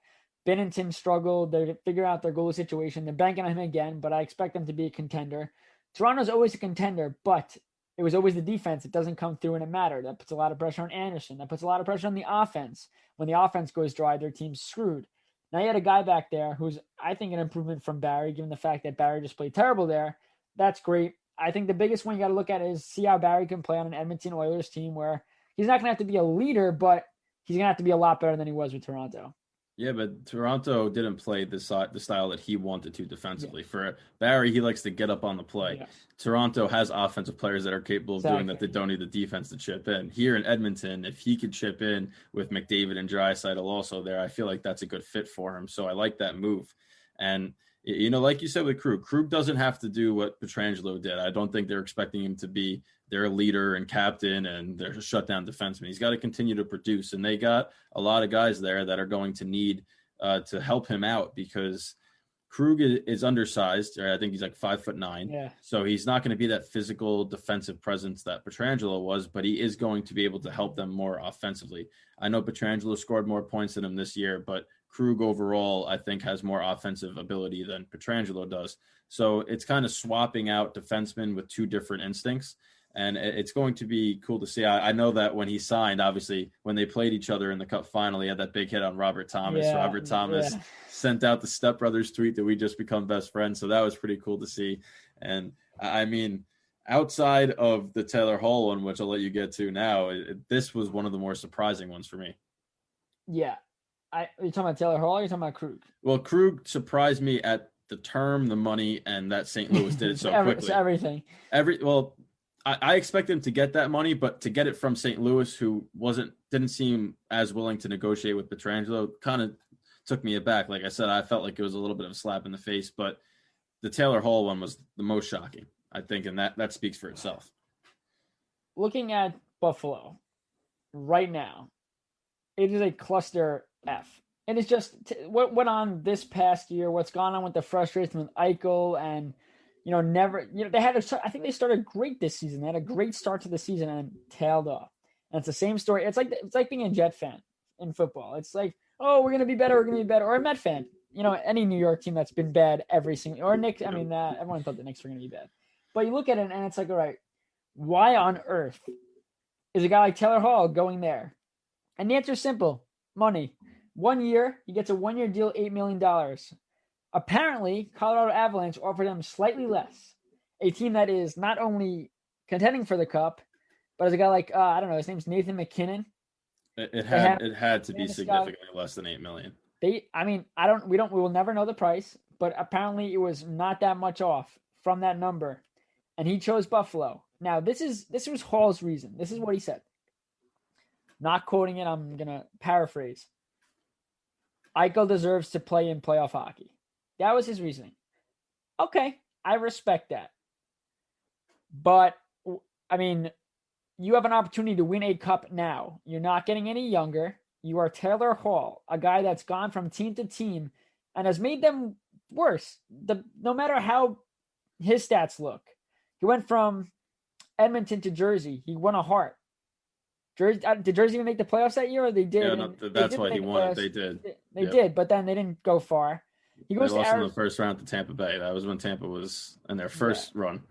Binnington struggled. They're figuring out their goalie situation. They're banking on him again, but I expect them to be a contender. Toronto's always a contender, but it was always the defense. It doesn't come through and it mattered. That puts a lot of pressure on Anderson. That puts a lot of pressure on the offense. When the offense goes dry, their team's screwed. Now you had a guy back there who's, I think, an improvement from Barrie, given the fact that Barrie just played terrible there. That's great. I think the biggest one you got to look at is see how Barrie can play on an Edmonton Oilers team where he's not going to have to be a leader, but he's going to have to be a lot better than he was with Toronto. Yeah, but Toronto didn't play the style that he wanted to defensively. Yeah. For Barrie, he likes to get up on the play. Yeah. Toronto has offensive players that are capable of doing that. They don't need the defense to chip in. Here in Edmonton, if he could chip in with McDavid and Draisaitl also there, I feel like that's a good fit for him. So I like that move. And, you know, like you said with Krug doesn't have to do what Pietrangelo did. I don't think they're expecting him to be their leader and captain and their shutdown defenseman. He's got to continue to produce. And they got a lot of guys there that are going to need to help him out because Krug is undersized. I think he's like 5'9". Yeah. So he's not going to be that physical defensive presence that Pietrangelo was, but he is going to be able to help them more offensively. I know Pietrangelo scored more points than him this year, but Krug overall, I think, has more offensive ability than Pietrangelo does. So it's kind of swapping out defensemen with 2 different instincts. And it's going to be cool to see. I know that when he signed, obviously, when they played each other in the Cup final, he had that big hit on Robert Thomas. Yeah, Robert Thomas sent out the Step Brothers tweet that we just become best friends. So that was pretty cool to see. And, I mean, outside of the Taylor Hall one, which I'll let you get to now, this was one of the more surprising ones for me. Yeah. Are you talking about Taylor Hall or are you talking about Krug? Well, Krug surprised me at the term, the money, and that St. Louis did it so quickly. It's everything. I expect him to get that money, but to get it from St. Louis, who didn't seem as willing to negotiate with Pietrangelo, kind of took me aback. Like I said, I felt like it was a little bit of a slap in the face, but the Taylor Hall one was the most shocking, I think, and that speaks for itself. Looking at Buffalo right now, it is a cluster F. And it's just what went on this past year, what's gone on with the frustration with Eichel and I think they started great this season. They had a great start to the season and tailed off. And it's the same story. It's like being a Jet fan in football. It's like, oh, we're going to be better. Or a Met fan. You know, any New York team that's been bad every single, or Knicks. I mean, everyone thought the Knicks were going to be bad. But you look at it and it's like, all right, why on earth is a guy like Taylor Hall going there? And the answer is simple. Money. 1 year, he gets a 1-year deal, $8 million. Apparently, Colorado Avalanche offered him slightly less. A team that is not only contending for the Cup, but as a guy like, I don't know, his name's Nathan McKinnon. It had to be significantly less than $8 million. We will never know the price, but apparently it was not that much off from that number. And he chose Buffalo. Now, this was Hall's reason. This is what he said. Not quoting it, I'm going to paraphrase. Eichel deserves to play in playoff hockey. That was his reasoning. Okay, I respect that. But, I mean, you have an opportunity to win a cup now. You're not getting any younger. You are Taylor Hall, a guy that's gone from team to team and has made them worse. No matter how his stats look, he went from Edmonton to Jersey. He won a Hart. Did Jersey even make the playoffs that year, or they did? Yeah, that's why he won it. They did. They did, but then they didn't go far. He lost in the first round to Tampa Bay. That was when Tampa was in their first run.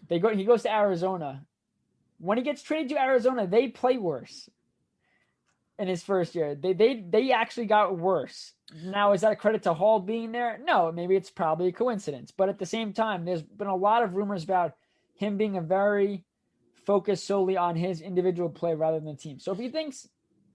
He goes to Arizona. When he gets traded to Arizona, they play worse. In his first year, they actually got worse. Now, is that a credit to Hall being there? No, maybe it's probably a coincidence. But at the same time, there's been a lot of rumors about him being a very focused solely on his individual play rather than the team. So if he thinks,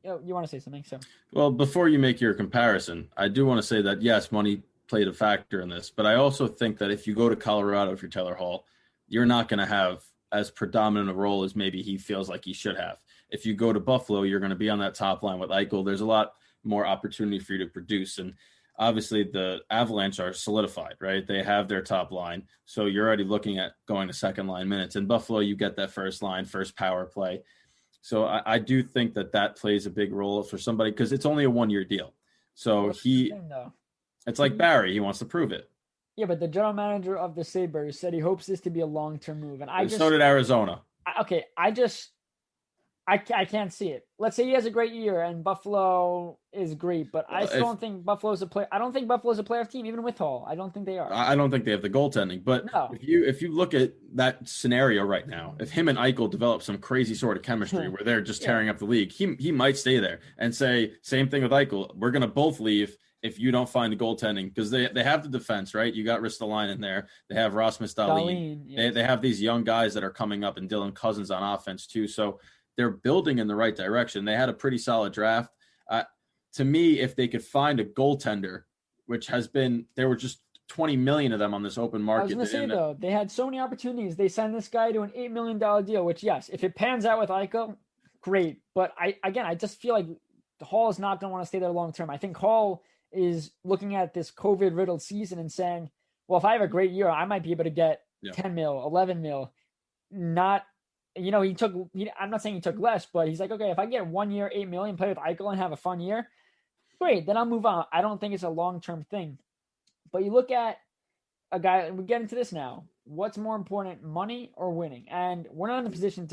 you want to say something, so. Well, before you make your comparison, I do want to say that yes, money played a factor in this, but I also think that if you go to Colorado for Taylor Hall, you're not going to have as predominant a role as maybe he feels like he should have. If you go to Buffalo, you're going to be on that top line with Eichel. There's a lot more opportunity for you to produce. And obviously the Avalanche are solidified, right? They have their top line. So you're already looking at going to second line minutes. In Buffalo, you get that first line, first power play. So I do think that plays a big role for somebody because it's only a 1-year deal. So it's like Barry. He wants to prove it. Yeah, but the general manager of the Sabres said he hopes this to be a long-term move. And so did Arizona. I can't see it. Let's say he has a great year and Buffalo is great, but I still don't think Buffalo's a player. I don't think Buffalo's a playoff team, even with Hall. I don't think they are. I don't think they have the goaltending. But if you look at that scenario right now, if him and Eichel develop some crazy sort of chemistry where they're just tearing up the league, he might stay there and say same thing with Eichel. We're gonna both leave if you don't find the goaltending, because they have the defense, right? You got Ristolainen in there. They have Rasmus Dahlin. Yes. They have these young guys that are coming up, and Dylan Cousins on offense too. So they're building in the right direction. They had a pretty solid draft. To me, if they could find a goaltender, which has been, there were just 20 million of them on this open market. I was going to say, though, they had so many opportunities. They signed this guy to an $8 million deal, which, yes, if it pans out with Eichel, great. But I just feel like Hall is not going to want to stay there long term. I think Hall is looking at this COVID-riddled season and saying, well, if I have a great year, I might be able to get 10 mil, 11 mil. Not, I'm not saying he took less, but he's like, okay, if I get 1 year, 8 million, play with Eichel and have a fun year, great, then I'll move on. I don't think it's a long-term thing. But you look at a guy, we get into this now. What's more important, money or winning? And we're not in a position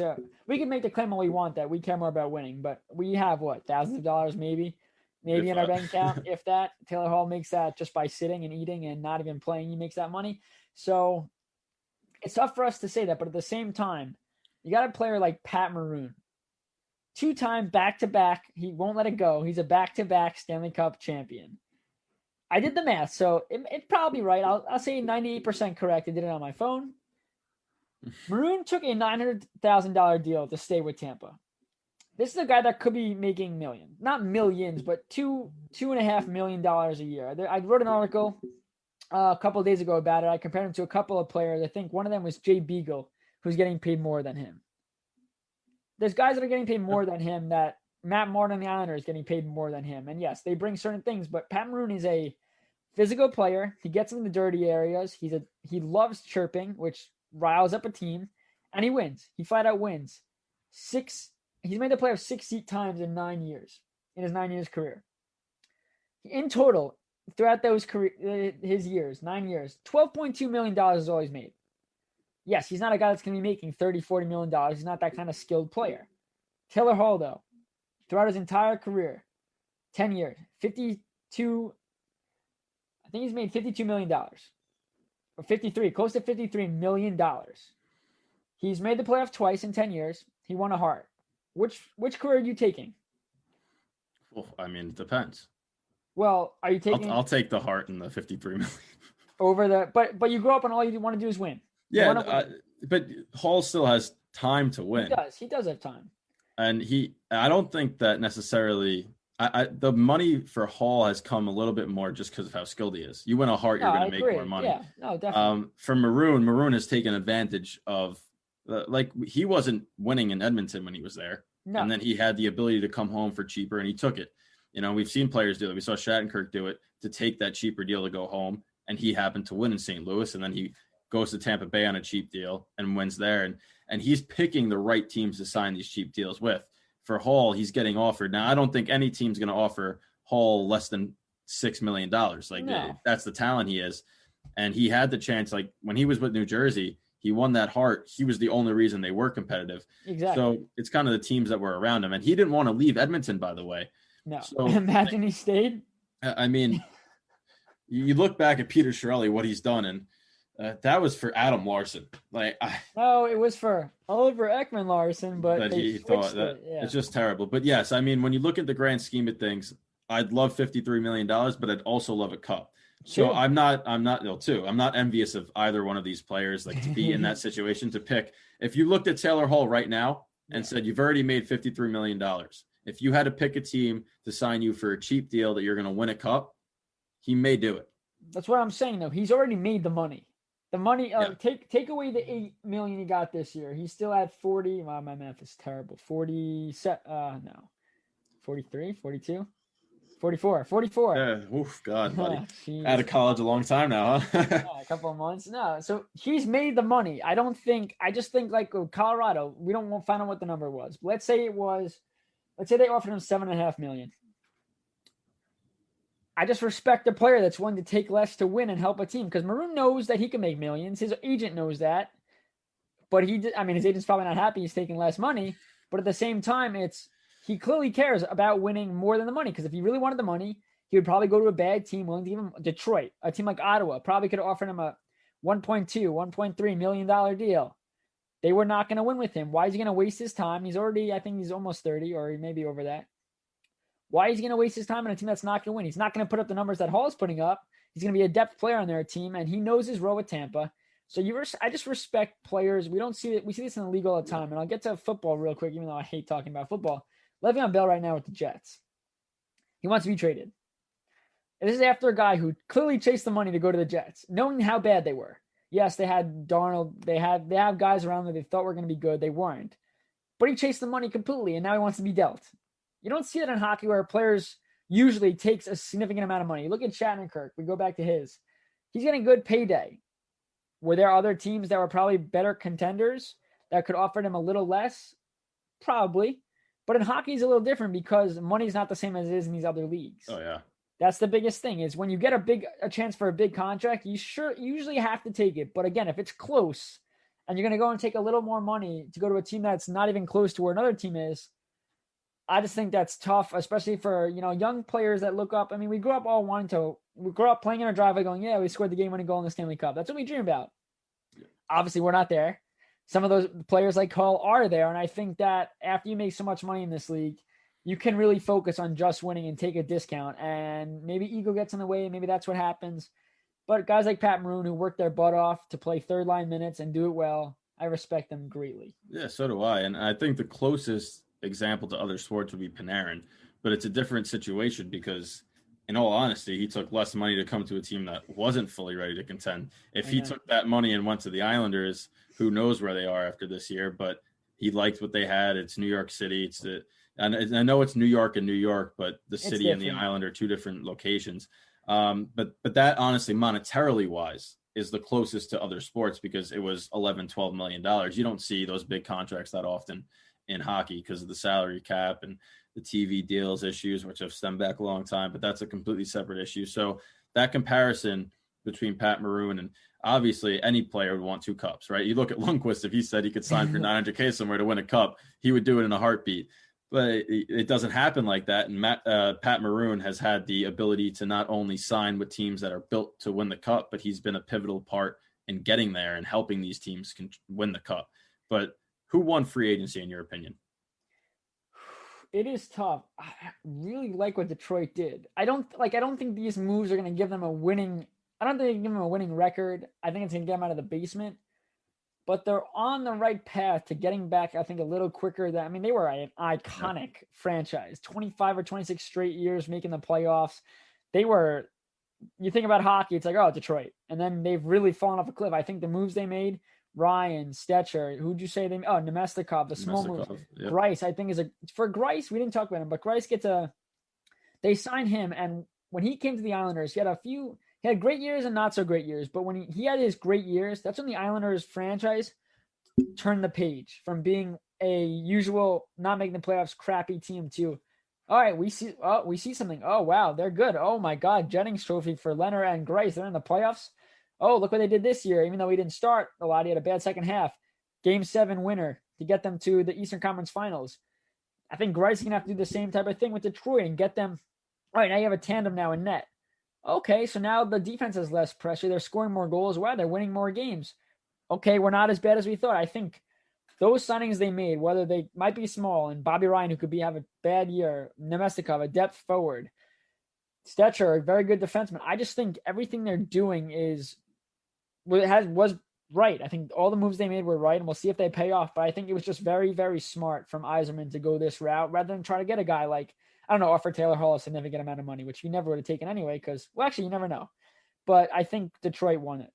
we can make the claim all we want that we care more about winning, but we have thousands of dollars maybe in our bank account. If that, Taylor Hall makes that just by sitting and eating and not even playing, he makes that money. So it's tough for us to say that, but at the same time, you got a player like Pat Maroon, 2-time back-to-back. He won't let it go. He's a back-to-back Stanley Cup champion. I did the math, so it's probably right. I'll say 98% correct. I did it on my phone. Maroon took a $900,000 deal to stay with Tampa. This is a guy that could be making millions, not millions, but $2.5 million a year. I wrote an article a couple of days ago about it. I compared him to a couple of players. I think one of them was Jay Beagle, who's getting paid more than him. There's guys that are getting paid more than him. That Matt Martin, the Islander, is getting paid more than him. And yes, they bring certain things, but Pat Maroon is a physical player. He gets in the dirty areas. He loves chirping, which riles up a team, and he wins. He flat out wins. He's made the playoffs 6 times in 9 years, in his 9 years career. In total, throughout his years, 9 years, $12.2 million is all he's made. Yes, he's not a guy that's going to be making $30, $40 million. He's not that kind of skilled player. Taylor Hall, though, throughout his entire career, 10 years, I think he's made $52 million. Or 53, close to $53 million. He's made the playoff twice in 10 years. He won a Hart. Which career are you taking? Well, I mean, it depends. Well, are you taking? I'll take the Hart and the 53 million over the. But you grow up and all you want to do is win. Yeah, but Hall still has time to win. He does have time. And I don't think that necessarily. The money for Hall has come a little bit more just because of how skilled he is. You win a Hart, you're going to make more money. Yeah, no, definitely. For Maroon has taken advantage of. He wasn't winning in Edmonton when he was there. No. And then he had the ability to come home for cheaper, and he took it. We've seen players do it. We saw Shattenkirk do it to take that cheaper deal to go home, and he happened to win in St. Louis, and then he goes to Tampa Bay on a cheap deal and wins there. And he's picking the right teams to sign these cheap deals with. For Hall, he's getting offered. Now, I don't think any team's going to offer Hall less than $6 million. That's the talent he is. And he had the chance, like when he was with New Jersey, he won that heart. He was the only reason they were competitive. Exactly. So it's kind of the teams that were around him. And he didn't want to leave Edmonton, by the way. No. So, imagine he stayed. I mean, you look back at Peter Chiarelli, what he's done, and that was for Adam Larson. No, it was for Oliver Ekman Larson, but he thought that it's just terrible. But yes, I mean, when you look at the grand scheme of things, I'd love $53 million, but I'd also love a cup. So I'm not envious of either one of these players, like to be in that situation to pick. If you looked at Taylor Hall right now and said, you've already made $53 million. If you had to pick a team to sign you for a cheap deal that you're going to win a cup, he may do it. That's what I'm saying, though. He's already made the money. The money, take away the $8 million he got this year. He still had 40. Wow, my math is terrible. 43, 42, 44. Yeah, oof, God, buddy. Out of college a long time now, huh? A couple of months. No, so he's made the money. I just think like Colorado, we don't find out what the number was. Let's say they offered him $7.5 million. I just respect a player that's willing to take less to win and help a team, because Maroon knows that he can make millions. His agent knows that, but his agent's probably not happy he's taking less money. But at the same time, he clearly cares about winning more than the money, because if he really wanted the money, he would probably go to a bad team willing to give him Detroit, a team like Ottawa, probably could have offered him a $1.2, $1.3 million deal. They were not going to win with him. Why is he going to waste his time? I think he's almost 30, or he may be over that. Why is he going to waste his time on a team that's not going to win? He's not going to put up the numbers that Hall's putting up. He's going to be a depth player on their team, and he knows his role with Tampa. So I just respect players. We see this in the league all the time. And I'll get to football real quick, even though I hate talking about football. Le'Veon Bell right now with the Jets. He wants to be traded. And this is after a guy who clearly chased the money to go to the Jets, knowing how bad they were. Yes, they had Darnold. They have guys around that they thought were going to be good. They weren't. But he chased the money completely, and now he wants to be dealt. You don't see that in hockey where players usually takes a significant amount of money. Look at Shattenkirk. We go back to his. He's getting good payday. Were there other teams that were probably better contenders that could offer him a little less? Probably. But in hockey, it's a little different because money is not the same as it is in these other leagues. Oh, yeah. That's the biggest thing is when you get a chance for a big contract, you usually have to take it. But again, if it's close and you're going to go and take a little more money to go to a team that's not even close to where another team is, I just think that's tough, especially for, young players that look up. I mean, we grew up playing in our driveway going, yeah, we scored the game-winning goal in the Stanley Cup. That's what we dream about. Yeah. Obviously, we're not there. Some of those players like Hall are there, and I think that after you make so much money in this league, you can really focus on just winning and take a discount, and maybe ego gets in the way. Maybe that's what happens. But guys like Pat Maroon who work their butt off to play third-line minutes and do it well, I respect them greatly. Yeah, so do I. And I think the closest example to other sports would be Panarin, but it's a different situation because in all honesty, he took less money to come to a team that wasn't fully ready to contend. If he took that money and went to the Islanders, who knows where they are after this year, but he liked what they had. It's New York City. And I know it's New York and New York, but the city and the island are two different locations. But that honestly, monetarily wise, is the closest to other sports because it was $11-12 million. You don't see those big contracts that often in hockey because of the salary cap and the TV deals issues, which have stemmed back a long time, but that's a completely separate issue. So that comparison between Pat Maroon and obviously any player would want 2 cups, right? You look at Lundqvist, if he said he could sign for $900K somewhere to win a cup, he would do it in a heartbeat, but it doesn't happen like that. And Pat Maroon has had the ability to not only sign with teams that are built to win the cup, but he's been a pivotal part in getting there and helping these teams win the cup. But who won free agency in your opinion? It is tough. I really like what Detroit did. I don't think these moves are going to give them a winning. I don't think they can give them a winning record. I think it's going to get them out of the basement. But they're on the right path to getting back, I think, a little quicker. They were an iconic franchise. 25 or 26 straight years making the playoffs. You think about hockey, it's like, oh, Detroit. And then they've really fallen off a cliff. I think the moves they made, Ryan, Stetcher, who'd you say Nemestikov, the small moves. Yep. Greiss, I think for Greiss, we didn't talk about him, but Greiss they signed him, and when he came to the Islanders, he he had great years and not so great years. But when he had his great years, that's when the Islanders franchise turned the page from being a usual not making the playoffs crappy team to, all right, we see something. Oh wow, they're good. Oh my God, Jennings Trophy for Leonard and Greiss. They're in the playoffs. Oh, look what they did this year. Even though he didn't start a lot, he had a bad second half. Game 7 winner to get them to the Eastern Conference Finals. I think Greiss is gonna have to do the same type of thing with Detroit and get them. All right, now you have a tandem now in net. Okay, so now the defense has less pressure. They're scoring more goals. Wow, they're winning more games. Okay, we're not as bad as we thought. I think those signings they made, whether they might be small, and Bobby Ryan, who could have a bad year, Nemestikov, a depth forward, Stetcher, a very good defenseman. I just think everything they're doing was right. I think all the moves they made were right, and we'll see if they pay off. But I think it was just very, very smart from Yzerman to go this route rather than try to get a guy like, I don't know, offer Taylor Hall a significant amount of money, which he never would have taken anyway because, well, actually, you never know. But I think Detroit won it.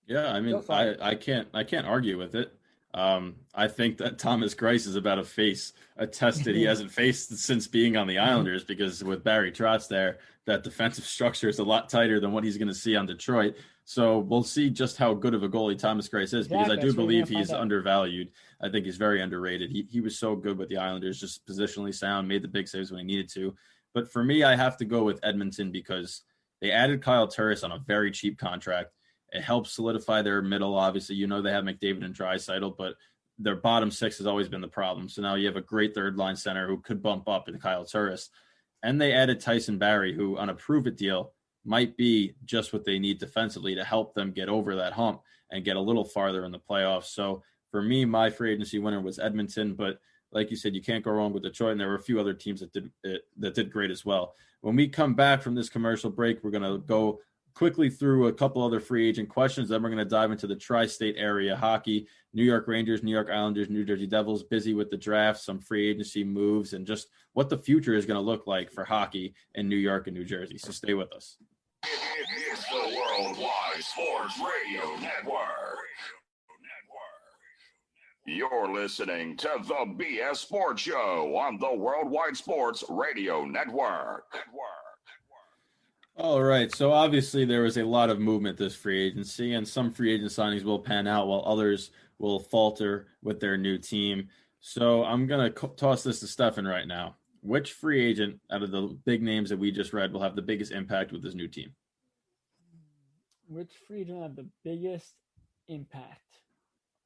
Yeah, I mean, I can't argue with it. I think that Thomas Greiss is about to face a test that he hasn't faced since being on the Islanders, because with Barry Trotz there, that defensive structure is a lot tighter than what he's going to see on Detroit. So we'll see just how good of a goalie Thomas Greiss is, because I do believe he's undervalued. I think he's very underrated. He was so good with the Islanders, just positionally sound, made the big saves when he needed to. But for me, I have to go with Edmonton because they added Kyle Turris on a very cheap contract. It helps solidify their middle. Obviously, you know, they have McDavid and Draisaitl, but their bottom six has always been the problem. So now you have a great third line center who could bump up into Kyle Turris. And they added Tyson Barrie, who on a prove-it deal might be just what they need defensively to help them get over that hump and get a little farther in the playoffs. So for me, my free agency winner was Edmonton, but like you said, you can't go wrong with Detroit, and there were a few other teams that did great as well. When we come back from this commercial break, we're going to go quickly through a couple other free agent questions. Then we're going to dive into the tri-state area hockey, New York Rangers, New York Islanders, New Jersey Devils, busy with the draft, some free agency moves, and just what the future is going to look like for hockey in New York and New Jersey. So stay with us. It's the Worldwide Sports Radio Network. You're listening to the BS Sports Show on the Worldwide Sports Radio Network. All right. So obviously there was a lot of movement this free agency, and some free agent signings will pan out while others will falter with their new team. So I'm going to toss this to Stefan right now. Which free agent out of the big names that we just read will have the biggest impact with his new team? Which free agent will have the biggest impact?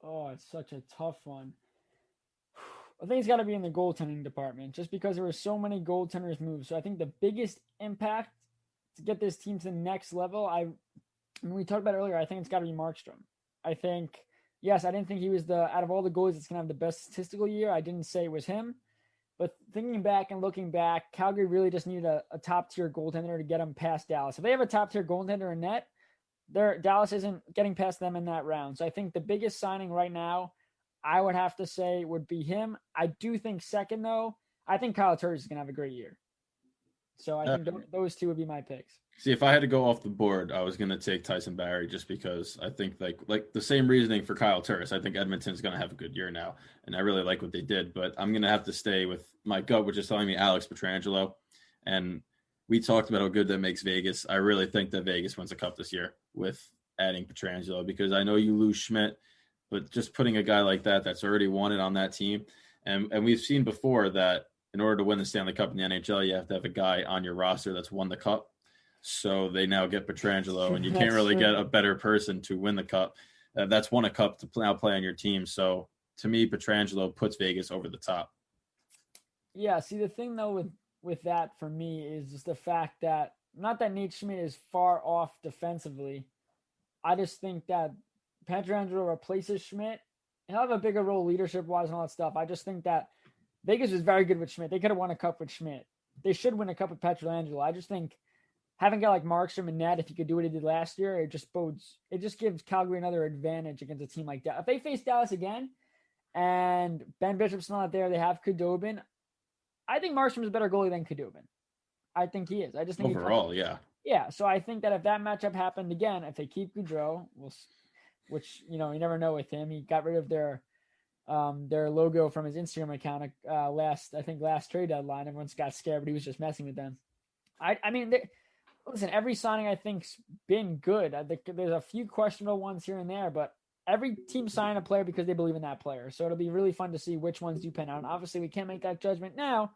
Oh, it's such a tough one. I think it's got to be in the goaltending department, just because there were so many goaltenders moved. So I think the biggest impact to get this team to the next level, when we talked about earlier, I think it's got to be Markstrom. I think, yes, I didn't think he was out of all the goalies that's going to have the best statistical year. I didn't say it was him. But thinking back and looking back, Calgary really just needed a top-tier goaltender to get them past Dallas. If they have a top-tier goaltender in net, Dallas isn't getting past them in that round. So I think the biggest signing right now, I would have to say, would be him. I do think second, though, I think Kyle Turris is going to have a great year. So I think those two would be my picks. See, if I had to go off the board, I was going to take Tyson Barrie just because I think like the same reasoning for Kyle Turris. I think Edmonton's going to have a good year now, and I really like what they did. But I'm going to have to stay with my gut, which is telling me Alex Pietrangelo. And we talked about how good that makes Vegas. I really think that Vegas wins a cup this year with adding Pietrangelo, because I know you lose Schmidt, but just putting a guy like that that's already won it on that team. And we've seen before that in order to win the Stanley Cup in the NHL, you have to have a guy on your roster that's won the cup. So they now get Pietrangelo, and you can't really get a better person to win the cup. That's won a cup to now play on your team. So to me, Pietrangelo puts Vegas over the top. Yeah, see, the thing, though, with that for me is just the fact that, not that Nate Schmidt is far off defensively. I just think that Pietrangelo replaces Schmidt. He'll have a bigger role leadership-wise and all that stuff. I just think that Vegas was very good with Schmidt. They could have won a cup with Schmidt. They should win a cup with Pietrangelo. I just think having a guy like Markstrom and net, if he could do what he did last year, it just gives Calgary another advantage against a team like that. If they face Dallas again and Ben Bishop's not there, they have Khudobin. I think Markstrom's a better goalie than Khudobin. I think he is. I just think overall, yeah. Yeah, so I think that if that matchup happened again, if they keep Gaudreau, which, you never know with him. He got rid of their logo from his Instagram account last trade deadline. Everyone's got scared, but he was just messing with them. I mean, Listen, every signing I think's been good. I think there's a few questionable ones here and there, but every team sign a player because they believe in that player. So it'll be really fun to see which ones do pan out. And obviously, we can't make that judgment now,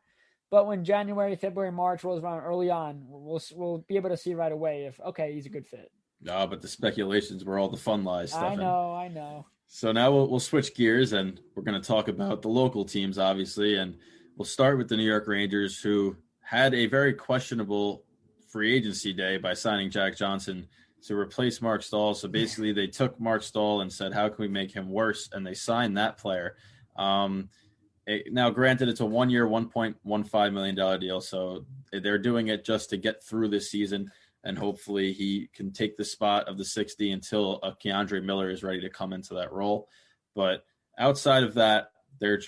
but when January, February, March rolls around early on, we'll be able to see right away if okay, he's a good fit. No, but the speculations where all the fun lies, Stefan. I know. So now we'll switch gears and we're going to talk about the local teams, obviously, and we'll start with the New York Rangers, who had a very questionable free agency day by signing Jack Johnson to replace Mark Stahl. So basically, they took Mark Stahl and said, "How can we make him worse?" And they signed that player. Now, granted, it's a 1-year, $1.15 million deal, so they're doing it just to get through this season. And hopefully he can take the spot of the 60 until Keandre Miller is ready to come into that role. But outside of that, their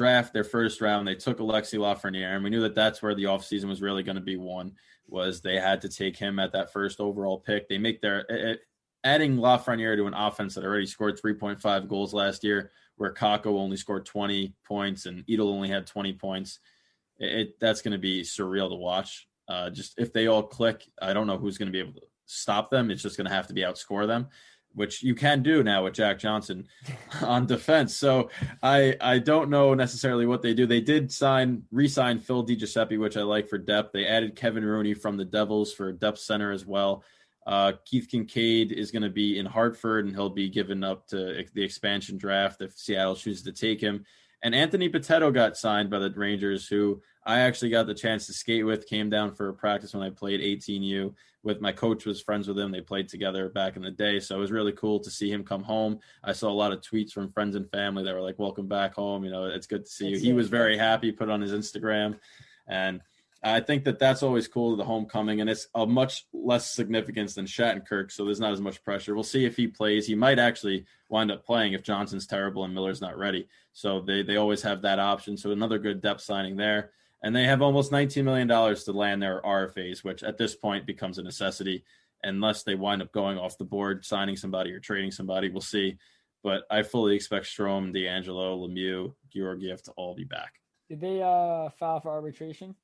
first round, they took Alexis Lafreniere, and we knew that that's where the offseason was really going to be won, was they had to take him at that first overall pick. They make adding Lafreniere to an offense that already scored 3.5 goals last year, where Kakko only scored 20 points and Edel only had 20 points. That's going to be surreal to watch. Just if they all click, I don't know who's going to be able to stop them. It's just going to have to be outscore them, which you can do now with Jack Johnson on defense. So I don't know necessarily what they do. They did re-sign Phil DiGiuseppe, which I like for depth. They added Kevin Rooney from the Devils for depth center as well. Keith Kincaid is going to be in Hartford, and he'll be given up to the expansion draft if Seattle chooses to take him. And Anthony Potetto got signed by the Rangers, who I actually got the chance to skate with, came down for a practice when I played 18U with my coach, was friends with him. They played together back in the day. So it was really cool to see him come home. I saw a lot of tweets from friends and family that were like, "Welcome back home. You know, it's good to see you." He was very happy, put on his Instagram. And I think that that's always cool to the homecoming, and it's of much less significance than Shattenkirk, so there's not as much pressure. We'll see if he plays. He might actually wind up playing if Johnson's terrible and Miller's not ready. So they always have that option. So another good depth signing there. And they have almost $19 million to land their RFAs, which at this point becomes a necessity unless they wind up going off the board, signing somebody or trading somebody. We'll see. But I fully expect Strome, DeAngelo, Lemieux, Georgiev to all be back. Did they file for arbitration?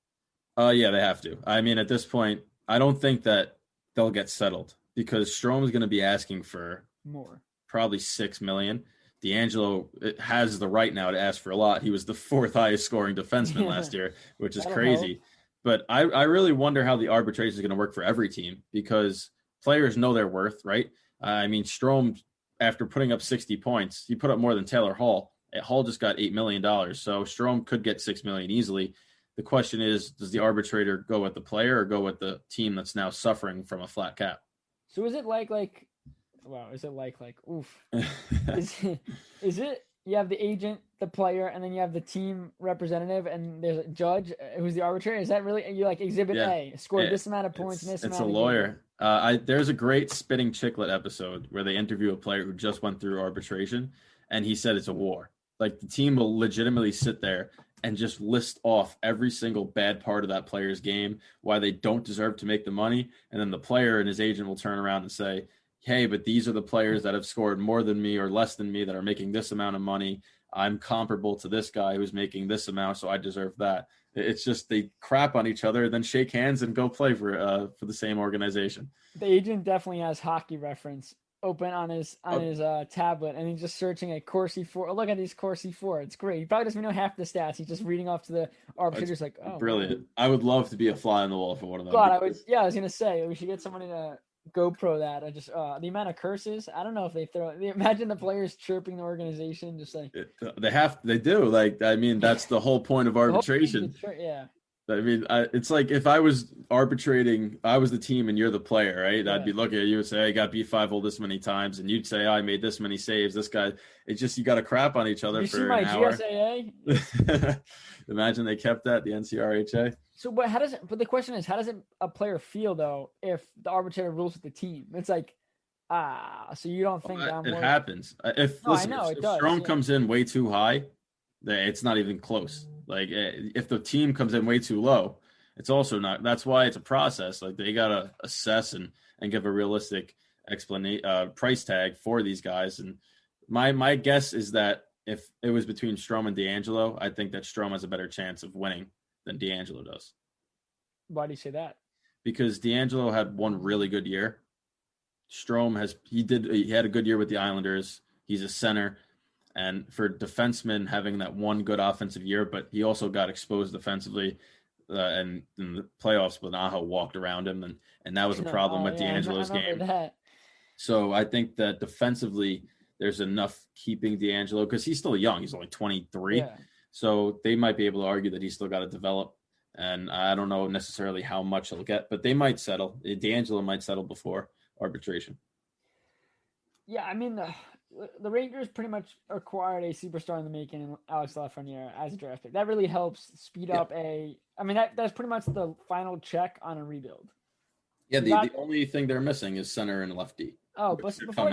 Yeah, they have to. I mean, at this point, I don't think that they'll get settled because Strome is going to be asking for more, probably $6 million. DeAngelo has the right now to ask for a lot. He was the fourth highest scoring defenseman last year, which is crazy. Help. But I really wonder how the arbitration is going to work for every team because players know their worth, right? I mean, Strome, after putting up 60 points, he put up more than Taylor Hall. Hall just got $8 million, so Strome could get $6 million easily. The question is, does the arbitrator go with the player or go with the team that's now suffering from a flat cap? So is it like oof? is it you have the agent, the player, and then you have the team representative, and there's a judge who's the arbitrator? Is that really you like Exhibit A scored this amount of points? And this it's amount a lawyer. There's a great Spitting Chiclet episode where they interview a player who just went through arbitration, and he said it's a war. Like the team will legitimately sit there and just list off every single bad part of that player's game, why they don't deserve to make the money. And then the player and his agent will turn around and say, "Hey, but these are the players that have scored more than me or less than me that are making this amount of money. I'm comparable to this guy who's making this amount, so I deserve that." It's just they crap on each other, then shake hands and go play for the same organization. The agent definitely has hockey reference open on his tablet, and he's just searching a Corsi 4. Oh, look at these Corsi 4. It's great. He probably doesn't know half the stats. He's just reading off to the arbitrators like, "Oh, brilliant." Man. I would love to be a fly on the wall for one of them. God, I was gonna say we should get somebody to GoPro that. I just the amount of curses. I don't know if they imagine the players chirping the organization, just like they do. Like, I mean, that's the whole point of arbitration. Yeah. I mean, it's like if I was arbitrating, I was the team and you're the player, right? Yeah. I'd be looking at you and say, "I got B5 this many times," and you'd say, "I made this many saves." This guy, it's just you got to crap on each other for an hour. GSAA? Imagine they kept that, the NCRHA. So, but the question is, how does a player feel though if the arbitrator rules with the team? It's like, so you don't think it happens? If Strome comes in way too high, it's not even close. Like if the team comes in way too low, it's also not. That's why it's a process. Like they gotta assess and give a realistic price tag for these guys. And my guess is that if it was between Strome and DeAngelo, I think that Strome has a better chance of winning than DeAngelo does. Why do you say that? because D'Angelo had one really good year. Strome he had a good year with the Islanders. He's a center. And for defensemen having that one good offensive year, but he also got exposed defensively and in the playoffs when Aho walked around him. And that was a problem with D'Angelo's game. That. So I think that defensively, there's enough keeping D'Angelo because he's still young. He's only 23. Yeah. So they might be able to argue that he's still got to develop. And I don't know necessarily how much he'll get, but they might settle. D'Angelo might settle before arbitration. Yeah, I mean, the Rangers pretty much acquired a superstar in the making in Alex Lafreniere as a draft pick. That really helps speed up that's pretty much the final check on a rebuild. Yeah, the only thing they're missing is center and lefty. Oh, but before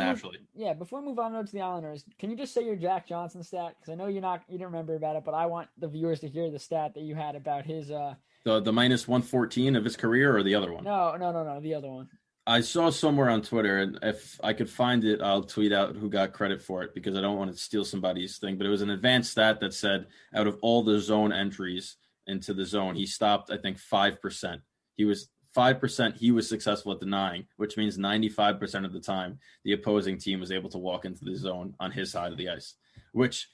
we move on to the Islanders, can you just say your Jack Johnson stat? Because I know you didn't remember about it, but I want the viewers to hear the stat that you had about his. The minus 114 of his career, or the other one? No, the other one. I saw somewhere on Twitter, and if I could find it, I'll tweet out who got credit for it because I don't want to steal somebody's thing. But it was an advanced stat that said out of all the zone entries into the zone, he stopped, I think, 5%. He was 5%. He was successful at denying, which means 95% of the time the opposing team was able to walk into the zone on his side of the ice. Which,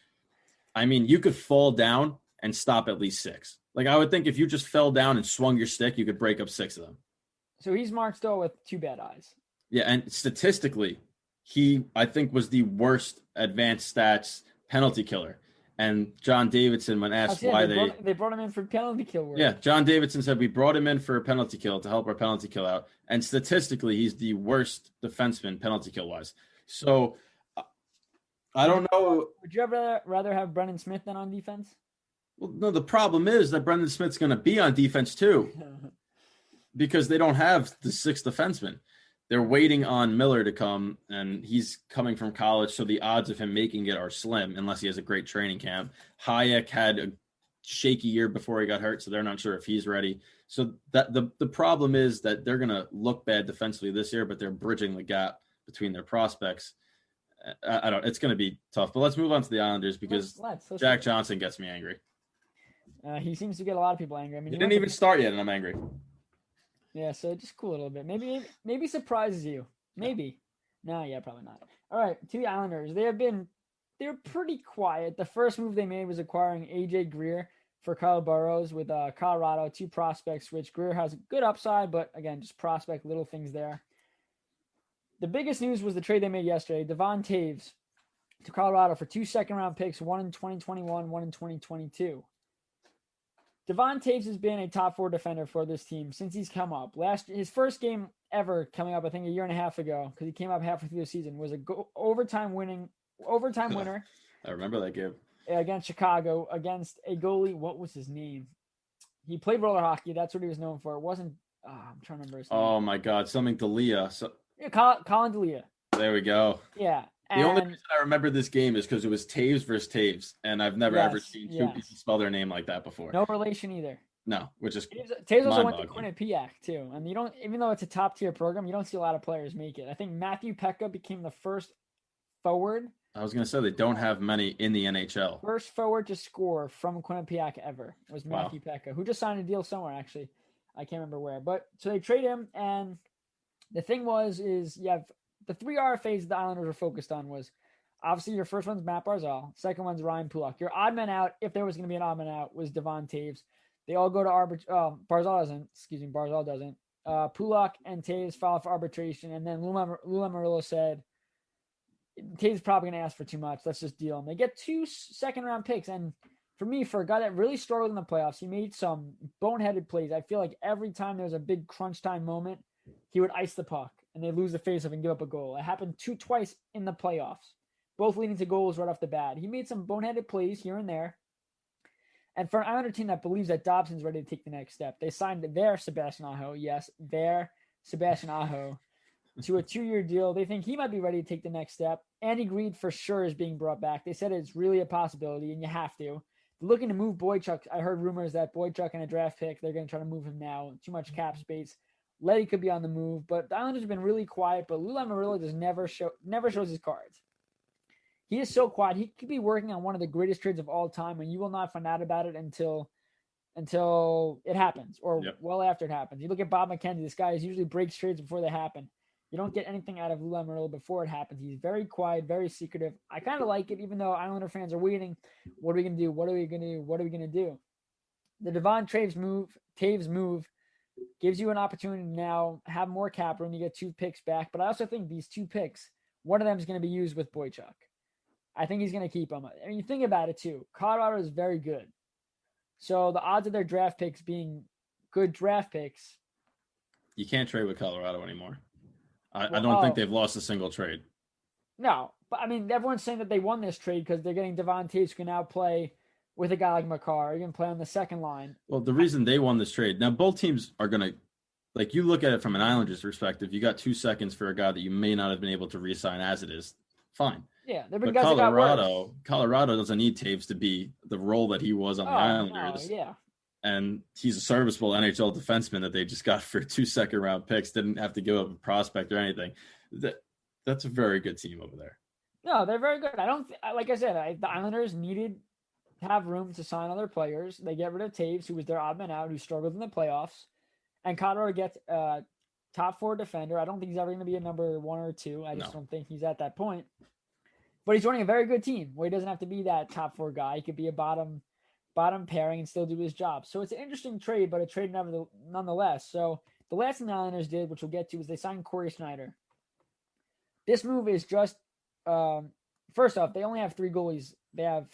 I mean, you could fall down and stop at least 6. Like I would think if you just fell down and swung your stick, you could break up 6 of them. So he's Mark Stoll with 2 bad eyes. Yeah, and statistically, he, I think, was the worst advanced stats penalty killer. And John Davidson, when asked why they brought him in for penalty kill work. Yeah, John Davidson said, we brought him in for a penalty kill to help our penalty kill out. And statistically, he's the worst defenseman penalty kill-wise. So, I don't know. Would you ever rather have Brendan Smith than on defense? Well, no, the problem is that Brendan Smith's going to be on defense too. Because they don't have the 6th defenseman. They're waiting on Miller to come, and he's coming from college, so the odds of him making it are slim unless he has a great training camp. Hayek had a shaky year before he got hurt, so they're not sure if he's ready. So that the problem is that they're going to look bad defensively this year, but they're bridging the gap between their prospects. It's going to be tough. But let's move on to the Islanders because Jack Johnson gets me angry. He seems to get a lot of people angry. I mean, he didn't even start yet, and I'm angry. Yeah, so just cool a little bit. Maybe surprises you. Maybe. No, yeah, probably not. All right, to the Islanders. They're pretty quiet. The first move they made was acquiring AJ Greer for Kyle Burrows with Colorado, 2 prospects, which Greer has a good upside, but again, just prospect, little things there. The biggest news was the trade they made yesterday. Devon Taves to Colorado for 2 second-round picks, one in 2021, one in 2022. Devon Taves has been a top 4 defender for this team since he's come up. His first game ever coming up, I think a year and a half ago, because he came up halfway through the season, was a overtime winner. I remember that game against Chicago against a goalie. What was his name? He played roller hockey. That's what he was known for. It wasn't. I'm trying to remember his name. Oh my God, something D'Elia. Yeah, Colin D'Elia. There we go. Yeah. The only reason I remember this game is because it was Taves versus Taves, and I've never ever seen 2 people spell their name like that before. No relation either. No, which is Taves also went to Quinnipiac too, and you don't, even though it's a top tier program, you don't see a lot of players make it. I think Matthew Pekka became the first forward. I was gonna say they don't have many in the NHL. First forward to score from Quinnipiac ever was Matthew Pekka, who just signed a deal somewhere actually. I can't remember where, but so they trade him, and the thing is you have the 3 RFAs the Islanders were focused on was. Obviously, your first one's Matt Barzal. Second one's Ryan Pulock. Your odd man out, if there was going to be an odd man out, was Devon Taves. They all go to arbitration. Barzal doesn't. Pulock and Taves filed for arbitration. And then Lou Lamoriello said, Taves probably going to ask for too much. Let's just deal. And they get 2 second-round picks. And for me, for a guy that really struggled in the playoffs, he made some boneheaded plays. I feel like every time there was a big crunch time moment, he would ice the puck. And they lose the faceoff and give up a goal. It happened twice in the playoffs. Both leading to goals right off the bat. He made some boneheaded plays here and there. And for an Islander team that believes that Dobson's ready to take the next step, they signed their Sebastian Aho, to a 2-year deal. They think he might be ready to take the next step. Andy Greed for sure is being brought back. They said it's really a possibility, and you have to. They're looking to move Boychuk. I heard rumors that Boychuk and a draft pick, they're going to try to move him now. Too much cap space. Letty could be on the move, but the Islanders have been really quiet, but Lou Lamoriello just never shows his cards. He is so quiet. He could be working on one of the greatest trades of all time, and you will not find out about it until until it happens or Yep. well after it happens. You look at Bob McKenzie, this guy usually breaks trades before they happen. You don't get anything out of Lou Lamoriello before it happens. He's very quiet, very secretive. I kind of like it, even though Islander fans are waiting. What are we going to do? What are we going to do? What are we going to do? The Devon Taves move gives you an opportunity to now have more cap room. You get 2 picks back. But I also think these 2 picks, one of them is going to be used with Boychuk. I think he's going to keep them. I mean, you think about it too. Colorado is very good. So the odds of their draft picks being good draft picks. You can't trade with Colorado anymore. I don't think they've lost a single trade. No, but I mean, everyone's saying that they won this trade because they're getting Devon Taves who can now play with a guy like Makar. He can play on the second line. Well, the reason they won this trade, now both teams are going to, like, you look at it from an Islanders perspective, you got 2 seconds for a guy that you may not have been able to re-sign as it is. Fine. Yeah, there have But been guys that got worse. Colorado doesn't need Taves to be the role that he was on the Islanders. No, yeah. And he's a serviceable NHL defenseman that they just got for 2 second-round picks. Didn't have to give up a prospect or anything. That's a very good team over there. No, they're very good. I don't like I said. The Islanders needed to have room to sign other players. They get rid of Taves, who was their odd man out, who struggled in the playoffs, and Colorado gets a top 4 defender. I don't think he's ever going to be a number 1 or 2. I just don't think he's at that point. But he's running a very good team where he doesn't have to be that top 4 guy. He could be a bottom pairing and still do his job. So it's an interesting trade, but a trade nonetheless. So the last thing the Islanders did, which we'll get to, is they signed Corey Schneider. This move is just, first off, they only have 3 goalies. They have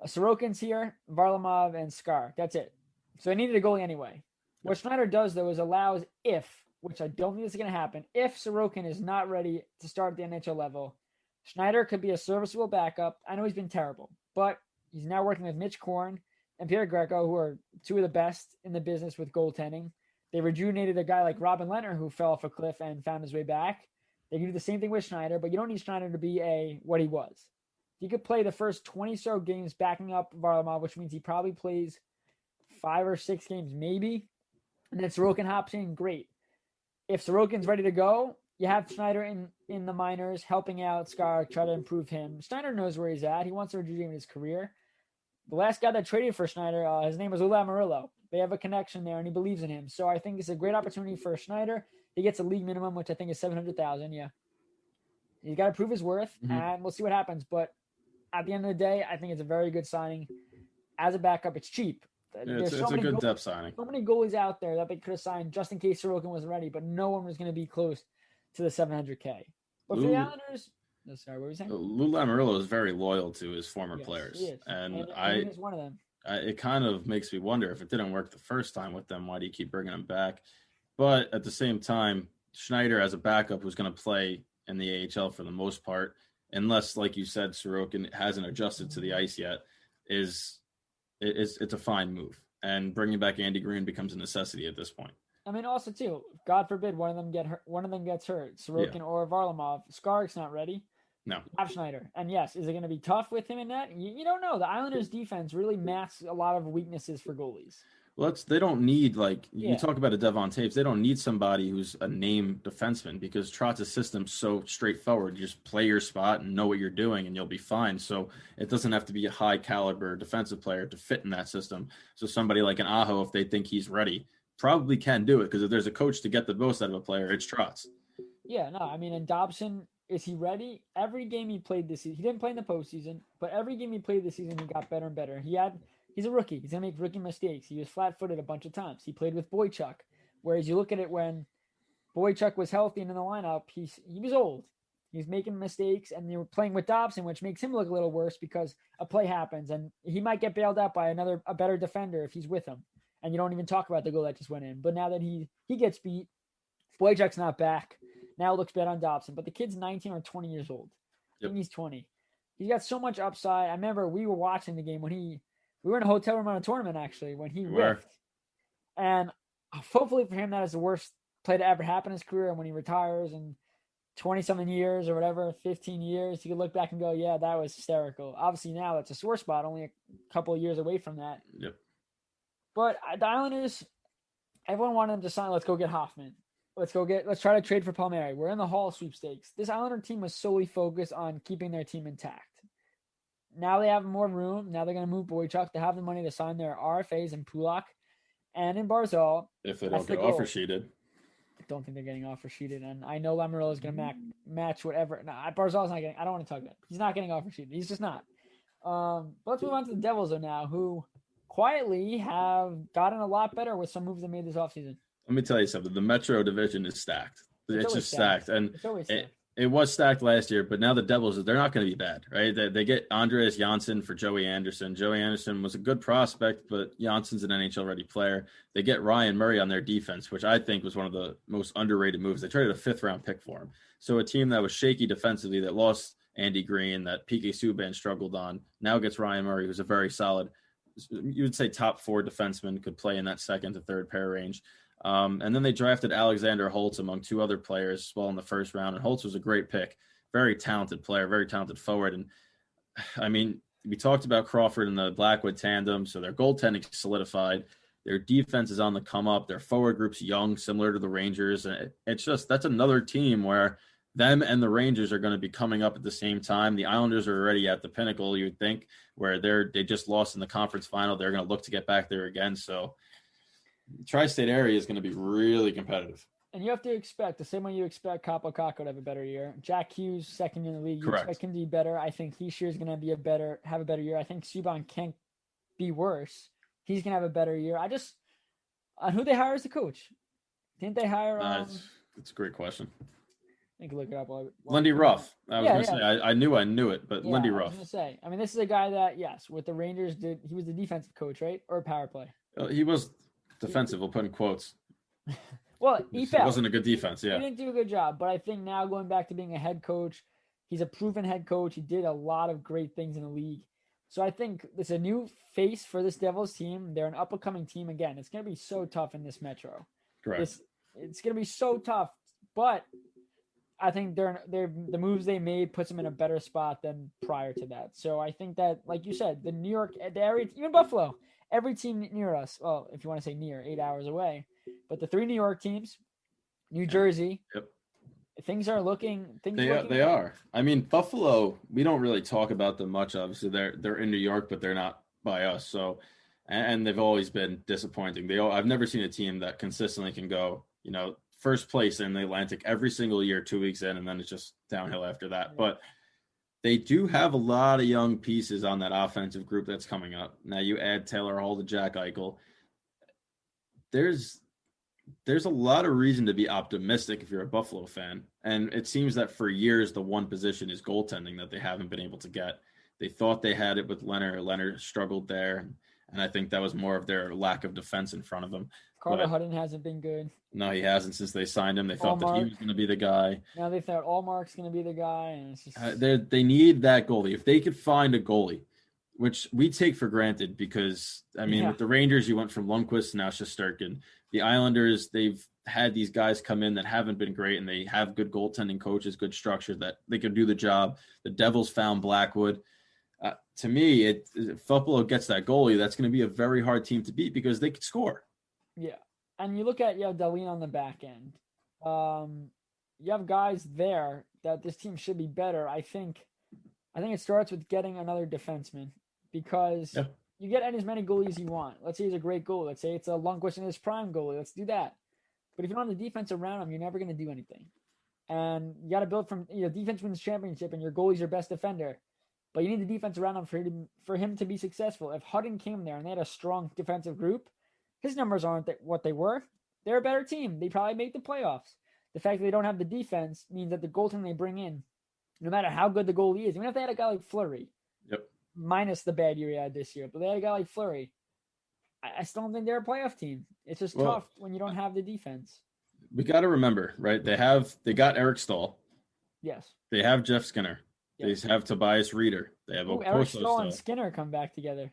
Sorokin's here, Varlamov, and Skar. That's it. So they needed a goalie anyway. What Schneider does, though, is allows which I don't think this is going to happen, if Sorokin is not ready to start at the NHL level, Schneider could be a serviceable backup. I know he's been terrible, but he's now working with Mitch Korn and Pierre Greco, who are 2 of the best in the business with goaltending. They rejuvenated a guy like Robin Lehner, who fell off a cliff and found his way back. They can do the same thing with Schneider, but you don't need Schneider to be what he was. He could play the first 20 so games backing up Varlamov, which means he probably plays 5 or 6 games maybe. And then Sorokin hops in, great. If Sorokin's ready to go, you have Schneider in the minors helping out Skar, try to improve him. Schneider knows where he's at. He wants to rejuvenate his career. The last guy that traded for Schneider, his name was Lou Lamoriello. They have a connection there, and he believes in him. So I think it's a great opportunity for Schneider. He gets a league minimum, which I think is $700,000. Yeah, he's got to prove his worth, and we'll see what happens. But at the end of the day, I think it's a very good signing. As a backup, it's cheap. Yeah, it's a good depth signing. So many goalies out there that they could have signed just in case Sorokin wasn't ready, but no one was going to be close to the $700K. But for the Islanders, sorry, what were you saying? Lou Lamoriello is very loyal to his former players, and he is one of them. It kind of makes me wonder, if it didn't work the first time with them, why do you keep bringing him back? But at the same time, Schneider as a backup, who's going to play in the AHL for the most part, unless, like you said, Sorokin hasn't adjusted to the ice yet, it's a fine move. And bringing back Andy Green becomes a necessity at this point. I mean, also too, God forbid one of them gets hurt, Sorokin or Varlamov. Skarik's not ready. No. Have Schneider. And yes, is it going to be tough with him in that? You don't know. The Islanders' defense really masks a lot of weaknesses for goalies. Well, they don't need, you talk about a Devon Taves, they don't need somebody who's a name defenseman, because Trotz's system's so straightforward. You just play your spot and know what you're doing and you'll be fine. So it doesn't have to be a high caliber defensive player to fit in that system. So somebody like an Aho, if they think he's ready, probably can do it, because if there's a coach to get the most out of a player, it's Trotz. Yeah, no, I mean, and Dobson, is he ready? Every game he played this season, he didn't play in the postseason, but every game he played this season, he got better and better. He's a rookie. He's going to make rookie mistakes. He was flat-footed a bunch of times. He played with Boychuk, whereas you look at it when Boychuk was healthy and in the lineup, he was old. He was making mistakes, and you were playing with Dobson, which makes him look a little worse because a play happens, and he might get bailed out by a better defender if he's with him. And you don't even talk about the goal that just went in. But now that he gets beat, Boychuk's not back. Now it looks bad on Dobson. But the kid's 19 or 20 years old. I think he's 20. He's got so much upside. I remember we were watching the game when we were in a hotel room on a tournament, actually, when he ripped. And hopefully for him, that is the worst play to ever happen in his career. And when he retires in 20-something years or whatever, 15 years, he could look back and go, yeah, that was hysterical. Obviously now it's a sore spot, only a couple of years away from that. Yep. But the Islanders, everyone wanted them to sign, let's go get Hoffman. Let's try to trade for Palmieri. We're in the Hall sweepstakes. This Islander team was solely focused on keeping their team intact. now they have more room. Now they're going to move Boychuk. They have the money to sign their RFAs in Pulak and in Barzal. If they don't get offer sheeted. I don't think they're getting offer sheeted, and I know Lamoriello is going to match whatever. No, Barzal's not getting. I don't want to talk about it. He's not getting offer sheeted. He's just not. But let's move on to the Devils though now, who quietly have gotten a lot better with some moves they made this offseason. Let me tell you something. The Metro division is stacked. It's just stacked. And it's always stacked. It was stacked last year, but now the Devils, they're not going to be bad, right? They get Andreas Janssen for Joey Anderson. Joey Anderson was a good prospect, but Janssen's an NHL-ready player. They get Ryan Murray on their defense, which I think was one of the most underrated moves. They traded a fifth-round pick for him. So a team that was shaky defensively, that lost Andy Green, that PK Subban struggled on, now gets Ryan Murray, who's a very solid, you would say top 4 defenseman, could play in that second to third pair range. And then they drafted Alexander Holtz among 2 other players well in the first round. And Holtz was a great pick, very talented player, very talented forward. And I mean, we talked about Crawford and the Blackwood tandem. So their goaltending solidified. Their defense is on the come up. Their forward group's young, similar to the Rangers. And it's just, that's another team where them and the Rangers are going to be coming up at the same time. The Islanders are already at the pinnacle, you would think, where they just lost in the conference final. They're going to look to get back there again. So tri-state area is going to be really competitive. And you have to expect, the same way you expect Capo Caco to have a better year. Jack Hughes, second in the league, you Correct. expect him to be better. I think Hischier is going to have a better year. I think Subban can't be worse. He's going to have a better year. Who they hire as the coach? Didn't they hire? It's a great question. I can look it up. Lindy Ruff. I was going to say, I knew it, but Lindy Ruff. I was going to say, I mean, this is a guy that, yes, with the Rangers, he was the defensive coach, right? Or power play? He was defensive. We'll put in quotes. Well, he failed. It wasn't a good defense, yeah. He didn't do a good job, but I think now going back to being a head coach, he's a proven head coach. He did a lot of great things in the league. So I think it's a new face for this Devils team. They're an up-and-coming team again. It's going to be so tough in this Metro. Correct. It's going to be so tough, but I think the moves they made puts them in a better spot than prior to that. So I think that, like you said, the New York, the area, even Buffalo, every team near us, well, if you want to say near, 8 hours away, but the 3 New York teams, New Jersey, things are looking. They are. I mean, Buffalo, we don't really talk about them much. Obviously, they're in New York, but they're not by us. So, and they've always been disappointing. I've never seen a team that consistently can go, first place in the Atlantic every single year, 2 weeks in, and then it's just downhill after that. Yeah. But they do have a lot of young pieces on that offensive group that's coming up. Now you add Taylor Hall to Jack Eichel. There's a lot of reason to be optimistic if you're a Buffalo fan. And it seems that for years, the one position is goaltending that they haven't been able to get. They thought they had it with Leonard. Leonard struggled there. And I think that was more of their lack of defense in front of him. Carter Hutton hasn't been good. No, he hasn't since they signed him. They thought that he was going to be the guy. Now they thought Allmark's going to be the guy. And it's just... they need that goalie. If they could find a goalie, which we take for granted because, with the Rangers, you went from Lundqvist to now Shesterkin. The Islanders, they've had these guys come in that haven't been great, and they have good goaltending coaches, good structure that they can do the job. The Devils found Blackwood. To me, if Buffalo gets that goalie, that's going to be a very hard team to beat because they could score. Yeah. And you look at Dahlin on the back end. You have guys there that this team should be better. I think it starts with getting another defenseman because you get as many goalies as you want. Let's say he's a great goalie. Let's say it's a Lundqvist in his prime goalie. Let's do that. But if you don't have the defense around him, you're never going to do anything. And you got to build from defense wins championship, and your goalie's your best defender. But you need the defense around him for him to be successful. If Hutton came there and they had a strong defensive group, his numbers aren't what they were. They're a better team. They probably make the playoffs. The fact that they don't have the defense means that the goaltender they bring in, no matter how good the goalie is, even if they had a guy like Fleury, minus the bad year he had this year, but they had a guy like Fleury, I still don't think they're a playoff team. It's just tough when you don't have the defense. We got to remember, right? They got Eric Stahl. Yes. They have Jeff Skinner. Yes. They have Tobias Reeder. They have Eric Stahl and Skinner come back together.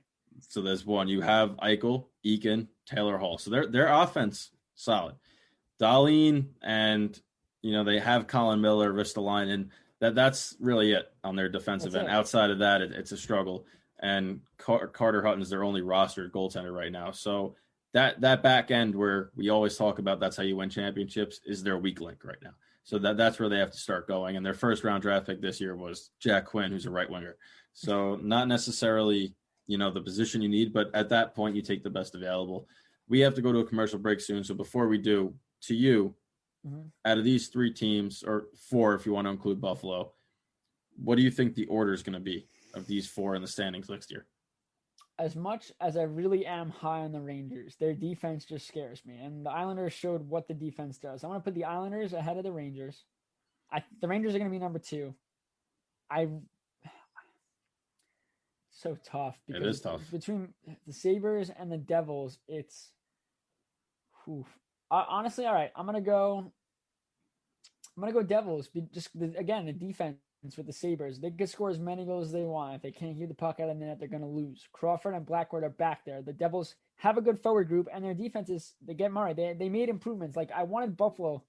So there's one. You have Eichel, Eakin, Taylor Hall. So their offense solid. Dahlin and they have Colin Miller, Ristolainen, and that's really it on their defensive end. Outside of that, it's a struggle. And Carter Hutton's their only rostered goaltender right now. So that back end where we always talk about that's how you win championships is their weak link right now. So that's where they have to start going. And their first round draft pick this year was Jack Quinn, who's a right winger. So not necessarily, the position you need, but at that point you take the best available. We have to go to a commercial break soon. So before we do, to you, out of these 3 teams, or 4 if you want to include Buffalo, what do you think the order is going to be of these 4 in the standings next year? As much as I really am high on the Rangers, their defense just scares me. And the Islanders showed what the defense does. I want to put the Islanders ahead of the Rangers. The Rangers are going to be number 2. So tough. It is tough. Between the Sabres and the Devils, it's... honestly, all right, I'm going to go Devils. Again, the defense with the Sabres. They can score as many goals as they want. If they can't keep the puck out of the net, they're going to lose. Crawford and Blackwood are back there. The Devils have a good forward group, and their defense is, they get Murray. They made improvements. Like, I wanted Buffalo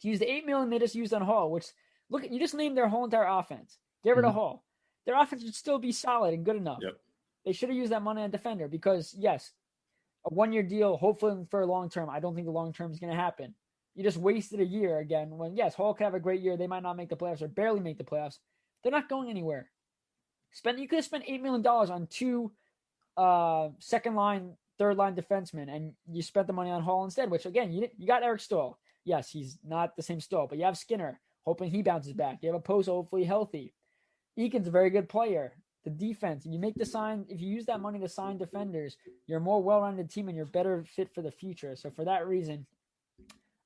to use the $8 million they just used on Hall, which, look, you just named their whole entire offense. Get rid of Hall. Their offense would still be solid and good enough. Yep. They should have used that money on defender because, yes, a 1-year deal, hopefully for a long term. I don't think the long term is going to happen. You just wasted a year again when, yes, Hall could have a great year. They might not make the playoffs or barely make the playoffs. They're not going anywhere. You could have spent $8 million on 2 second line, third line defensemen, and you spent the money on Hall instead, which, again, you got Eric Staal. Yes, he's not the same Staal, but you have Skinner, hoping he bounces back. You have a Pozo, hopefully healthy. Eakin's a very good player. The defense, if you use that money to sign defenders, you're a more well-rounded team and you're better fit for the future. So for that reason,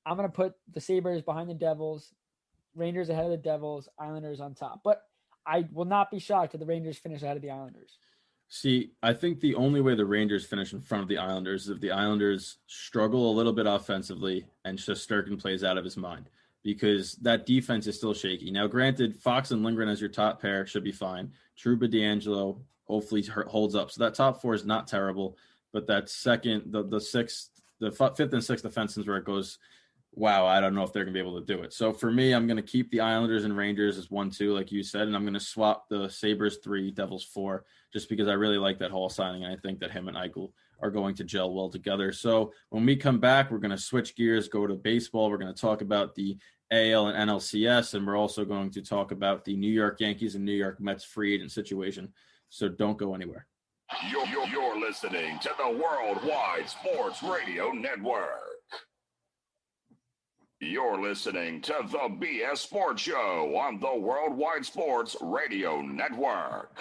I'm going to put the Sabres behind the Devils, Rangers ahead of the Devils, Islanders on top. But I will not be shocked if the Rangers finish ahead of the Islanders. See, I think the only way the Rangers finish in front of the Islanders is if the Islanders struggle a little bit offensively and Shesterkin plays out of his mind, because that defense is still shaky. Now, granted, Fox and Lindgren as your top pair should be fine. Trouba, DeAngelo hopefully holds up. So that top 4 is not terrible, but that second, the sixth, the 5th and 6th defensemen where it goes, wow, I don't know if they're going to be able to do it. So for me, I'm going to keep the Islanders and Rangers as 1-2, like you said, and I'm going to swap the Sabres 3, Devils 4, just because I really like that Hall signing, and I think that him and Eichel are going to gel well together. So when we come back, we're going to switch gears, go to baseball. We're going to talk about the AL and NLCS, and we're also going to talk about the New York Yankees and New York Mets free agent situation. So don't go anywhere. You're listening to the Worldwide Sports Radio Network. You're listening to the BS Sports Show on the Worldwide Sports Radio Network.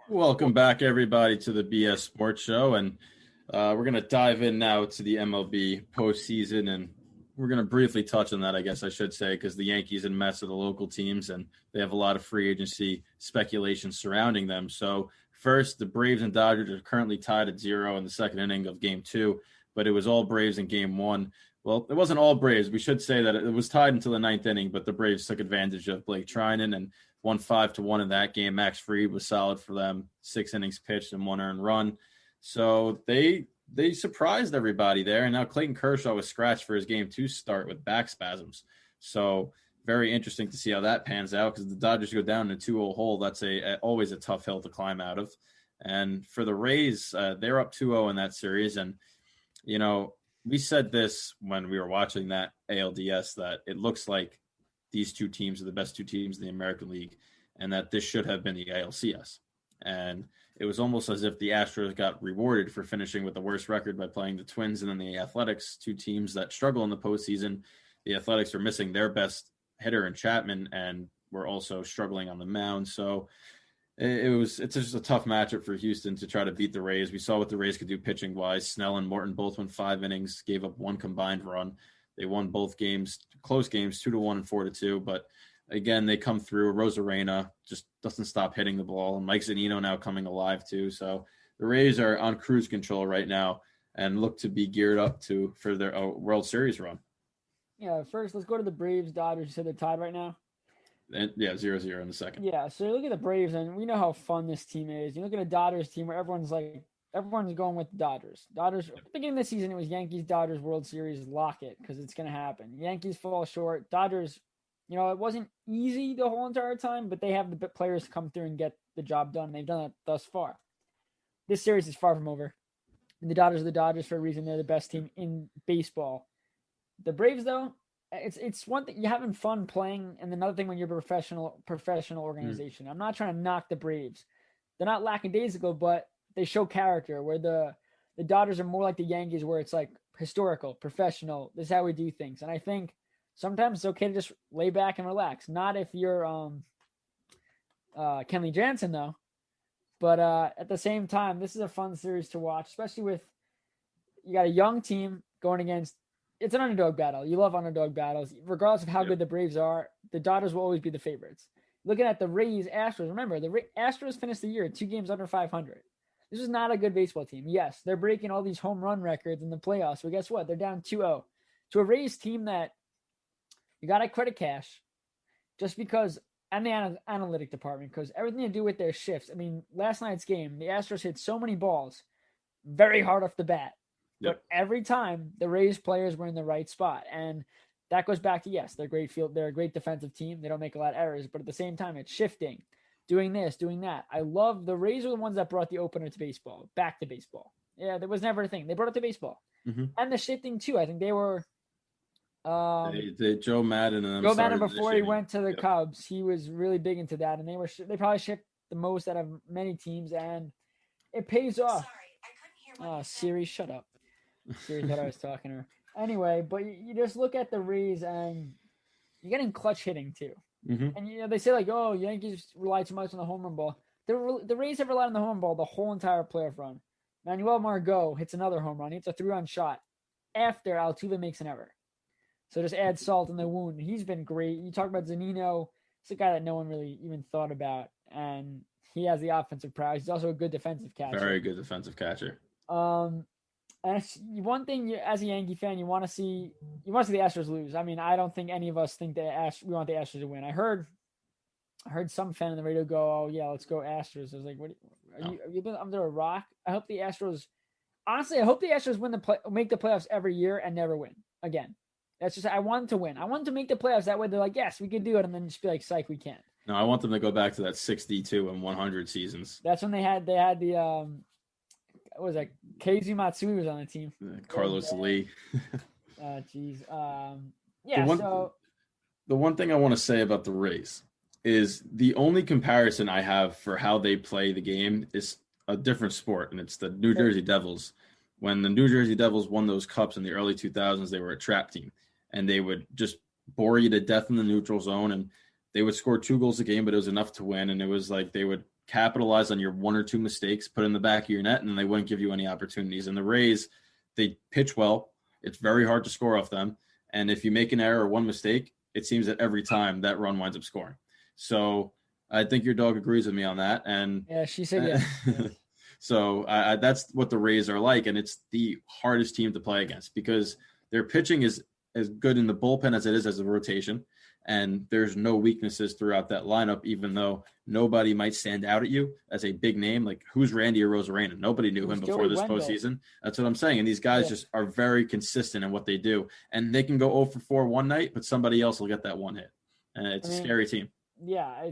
Welcome back, everybody, to the BS Sports Show, and we're going to dive in now to the MLB postseason, and we're going to briefly touch on that, I guess I should say, because the Yankees and Mets are the local teams, and they have a lot of free agency speculation surrounding them. So first, the Braves and Dodgers are currently tied at 0 in the second inning of Game 2, but it was all Braves in Game 1. Well, it wasn't all Braves. We should say that it was tied until the 9th inning, but the Braves took advantage of Blake Trinan and won 5-1 in that game. Max Fried was solid for them, 6 innings pitched and 1 earned run. So they surprised everybody there. And now Clayton Kershaw was scratched for his Game 2 start with back spasms. So very interesting to see how that pans out, because the Dodgers go down in a 2-0 hole. That's always a tough hill to climb out of. And for the Rays, they're up 2-0 in that series. And, we said this when we were watching that ALDS, that it looks like these 2 teams are the best 2 teams in the American League, and that this should have been the ALCS. And it was almost as if the Astros got rewarded for finishing with the worst record by playing the Twins and then the Athletics, 2 teams that struggle in the postseason. The Athletics are missing their best hitter in Chapman, and were also struggling on the mound. So it's just a tough matchup for Houston to try to beat the Rays. We saw what the Rays could do pitching wise. Snell and Morton both went 5 innings, gave up 1 combined run. They won both games, close games, 2-1 and 4-2. But again, they come through. Rosarena just doesn't stop hitting the ball, and Mike Zunino now coming alive too. So the Rays are on cruise control right now and look to be geared up for their World Series run. Yeah, first let's go to the Braves. Dodgers. You said they're tied right now. And, 0-0 in the second. Yeah, so you look at the Braves, and we know how fun this team is. You look at a Dodgers team where everyone's going with the Dodgers. At the beginning of the season, it was Yankees, Dodgers, World Series, lock it, because it's going to happen. Yankees fall short. Dodgers, it wasn't easy the whole entire time, but they have the players to come through and get the job done. They've done it thus far. This series is far from over. And the Dodgers are the Dodgers for a reason. They're the best team in baseball. The Braves, though, it's one thing you're having fun playing, and another thing when you're a professional organization. I'm not trying to knock the Braves. They're not lackadaisical, but they show character. Where the Dodgers are more like the Yankees, where it's like historical, professional. This is how we do things. And I think sometimes it's okay to just lay back and relax. Not if you're Kenley Jansen though. But at the same time, this is a fun series to watch, especially with you got a young team going against. It's an underdog battle. You love underdog battles, regardless of how good the Braves are. The Dodgers will always be the favorites. Looking at the Rays, Astros. Remember, the Astros finished the year 2 games under 500. This is not a good baseball team. Yes, they're breaking all these home run records in the playoffs, but guess what? They're down 2-0 to a Rays team that you got to credit Cash, just because, and the analytic department, because everything to do with their shifts. I mean, last night's game, the Astros hit so many balls, very hard off the bat. But every time the Rays players were in the right spot. And that goes back to, yes, they're a great defensive team. They don't make a lot of errors, but at the same time, it's shifting, doing this, doing that. I love the Rays are the ones that brought the opener to baseball, back to baseball. Yeah, there was never a thing. They brought it to baseball. Mm-hmm. And the shifting too. I think they were Joe Madden and Joe Madden before he went to the Cubs, he was really big into that, and they probably shipped the most out of many teams, and it pays off. Sorry, I couldn't hear what Siri, shut up. Siri thought I was talking to her. Anyway, but you just look at the Rays, and you're getting clutch hitting too. Mm-hmm. And they say like, oh, Yankees rely too much on the home run ball. The Rays have relied on the home run ball the whole entire playoff run. Manuel Margot hits another home run. He hits a 3-run shot after Altuve makes an error. So just add salt in the wound. He's been great. You talk about Zunino. It's a guy that no one really even thought about, and he has the offensive prowess. He's also a good defensive catcher. Very good defensive catcher. And it's one thing as a Yankee fan, you want to see the Astros lose. I mean, I don't think any of us think we want the Astros to win. I heard some fan on the radio go, "Oh yeah, let's go Astros." I was like, "What? Are you been under a rock?" I hope the Astros. Honestly, I hope the Astros make the playoffs every year and never win again. That's just I want them to win. I want them to make the playoffs. That way, they're like, "Yes, we can do it," and then just be like, "Psych, we can't." No, I want them to go back to that 62 and 100 seasons. That's when they had the what was that? Keizu Matsui was on the team. Carlos Lee. Geez. The one thing I want to say about the Rays is the only comparison I have for how they play the game is a different sport, and it's the New Jersey Devils. When the New Jersey Devils won those cups in the early 2000s, they were a trap team, and they would just bore you to death in the neutral zone, and they would score 2 goals a game, but it was enough to win, and it was like they would capitalize on your 1 or 2 mistakes, put in the back of your net, and they wouldn't give you any opportunities. And the Rays, they pitch well. It's very hard to score off them. And if you make an error or 1 mistake, it seems that every time that run winds up scoring. So I think your dog agrees with me on that. And yeah, she said yeah. So that's what the Rays are like. And it's the hardest team to play against because their pitching is as good in the bullpen as it is as a rotation. And there's no weaknesses throughout that lineup, even though nobody might stand out at you as a big name. Like, who's Randy Arozarena? Nobody knew him before this postseason. That's what I'm saying. And these guys just are very consistent in what they do. And they can go 0 for 4 one night, but somebody else will get that one hit. And it's a scary team. Yeah,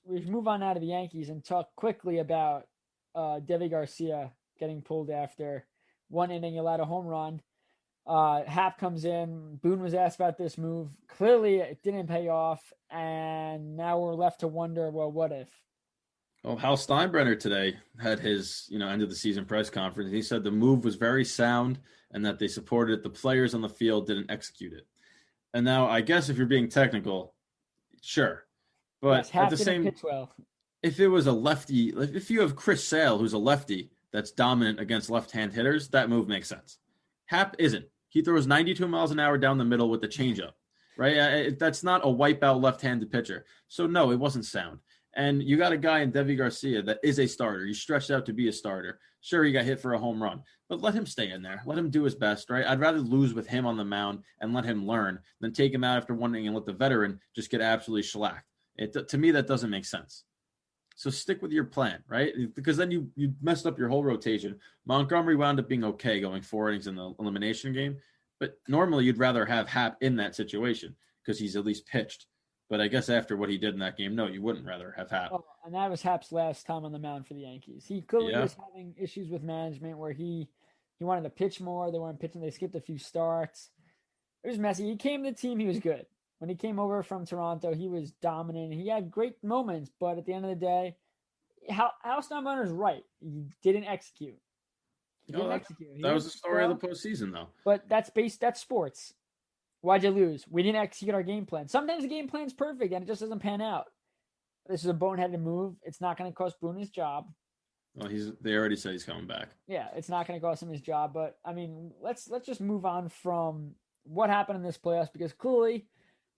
we move on out of the Yankees and talk quickly about Deivi Garcia getting pulled after 1 inning, allowed a home run. Happ comes in. Boone was asked about this move. Clearly, it didn't pay off, and now we're left to wonder, well, what if? Well, Hal Steinbrenner today had his, end of the season press conference. He said the move was very sound and that they supported it. The players on the field didn't execute it. And now, I guess if you're being technical, sure, but yes, at the same, pitch well. If it was a lefty, if you have Chris Sale, who's a lefty that's dominant against left-hand hitters, that move makes sense. Happ isn't. He throws 92 miles an hour down the middle with the changeup, right? That's not a wipeout left-handed pitcher. So, no, it wasn't sound. And you got a guy in Deivi Garcia that is a starter. He's stretched out to be a starter. Sure, he got hit for a home run, but let him stay in there. Let him do his best, right? I'd rather lose with him on the mound and let him learn than take him out after 1 inning and let the veteran just get absolutely shellacked. To me, that doesn't make sense. So stick with your plan, right? Because then you messed up your whole rotation. Montgomery wound up being okay going 4 innings in the elimination game, but normally you'd rather have Happ in that situation because he's at least pitched. But I guess after what he did in that game, no, you wouldn't rather have Happ. Oh, and that was Happ's last time on the mound for the Yankees. He clearly was having issues with management where he wanted to pitch more. They weren't pitching. They skipped a few starts. It was messy. He came to the team. He was good. When he came over from Toronto, he was dominant. He had great moments, but at the end of the day, Hal Steinbrenner's right. He didn't execute. He didn't execute. That was the story of the postseason, though. But that's sports. Why'd you lose? We didn't execute our game plan. Sometimes the game plan's perfect and it just doesn't pan out. This is a boneheaded move. It's not going to cost Boone his job. Well, they already said he's coming back. Yeah, it's not going to cost him his job. But I mean, let's just move on from what happened in this playoffs, because clearly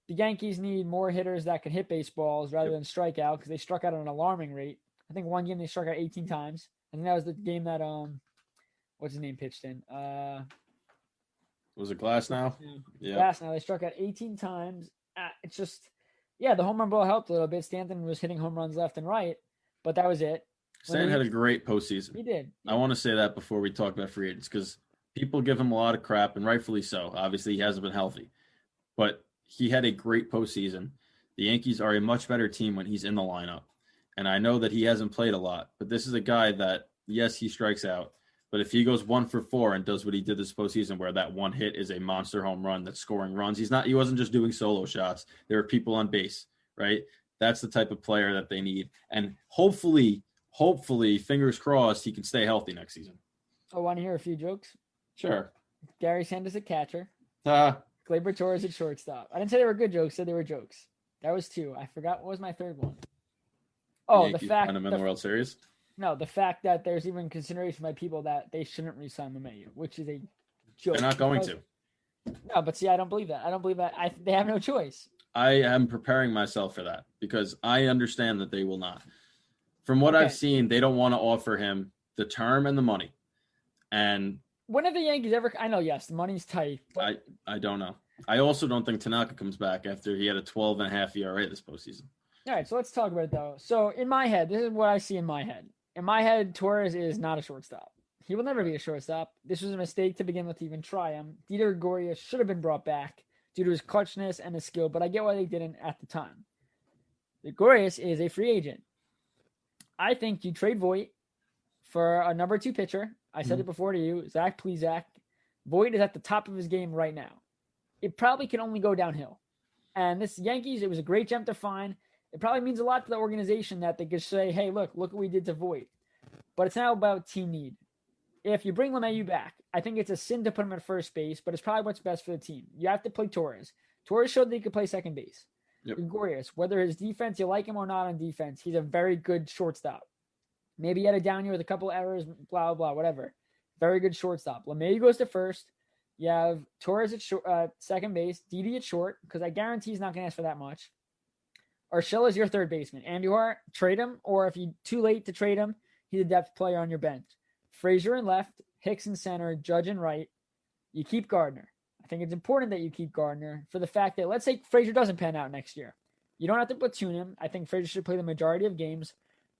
the Yankees need more hitters that can hit baseballs rather than strike out, because they struck out at an alarming rate. I think one game they struck out 18 times. I think that was the game that what's his name pitched in. Was it Glasnow? Yeah. Glasnow. They struck out 18 times. It's just, the home run ball helped a little bit. Stanton was hitting home runs left and right, but that was it. Stanton had a great postseason. He did. I want to say that before we talk about free agents, because people give him a lot of crap, and rightfully so. Obviously, he hasn't been healthy, but he had a great postseason. The Yankees are a much better team when he's in the lineup, and I know that he hasn't played a lot, but this is a guy that, yes, he strikes out, but if he goes 1 for 4 and does what he did this postseason, where that one hit is a monster home run that's scoring runs, he wasn't just doing solo shots. There were people on base, right? That's the type of player that they need. And hopefully, fingers crossed, he can stay healthy next season. I want to hear a few jokes. Sure. Gary Sanders at catcher. Gleyber Torres at shortstop. I didn't say they were good jokes, I said they were jokes. That was 2. I forgot what was my third one. Oh, the fact him in the World Series? No, the fact that there's even consideration by people that they shouldn't re-sign LeMahieu, which is a joke. They're not going to. No, but see, I don't believe that. I don't believe that. They have no choice. I am preparing myself for that, because I understand that they will not. From what I've seen, they don't want to offer him the term and the money. And when have the Yankees ever? I know, yes, the money's tight. But I don't know. I also don't think Tanaka comes back after he had a 12.5 ERA this postseason. All right, so let's talk about it, though. So in my head, this is what I see in my head. In my head, Torres is not a shortstop. He will never be a shortstop. This was a mistake to begin with to even try him. Dieter Gregorius should have been brought back due to his clutchness and his skill, but I get why they didn't at the time. Gregorius is a free agent. I think you trade Voit for a number 2 pitcher. I said it before to you, Zach Plesac. Voit is at the top of his game right now. It probably can only go downhill. And this Yankees, it was a great gem to find. It probably means a lot to the organization that they could say, hey, look what we did to Voit. But it's now about team need. If you bring LeMahieu back, I think it's a sin to put him at first base, but it's probably what's best for the team. You have to play Torres. Torres showed that he could play second base. Yep. Gregorius, whether his defense, you like him or not on defense, he's a very good shortstop. Maybe he had a down year with a couple errors, blah, blah, whatever. Very good shortstop. LeMahieu goes to first. You have Torres at second base, Didi at short, because I guarantee he's not going to ask for that much. Urshela is your third baseman. Andujar, trade him, or if you're too late to trade him, he's a depth player on your bench. Frazier in left, Hicks in center, Judge in right. You keep Gardner. I think it's important that you keep Gardner for the fact that, let's say Frazier doesn't pan out next year. You don't have to platoon him. I think Frazier should play the majority of games.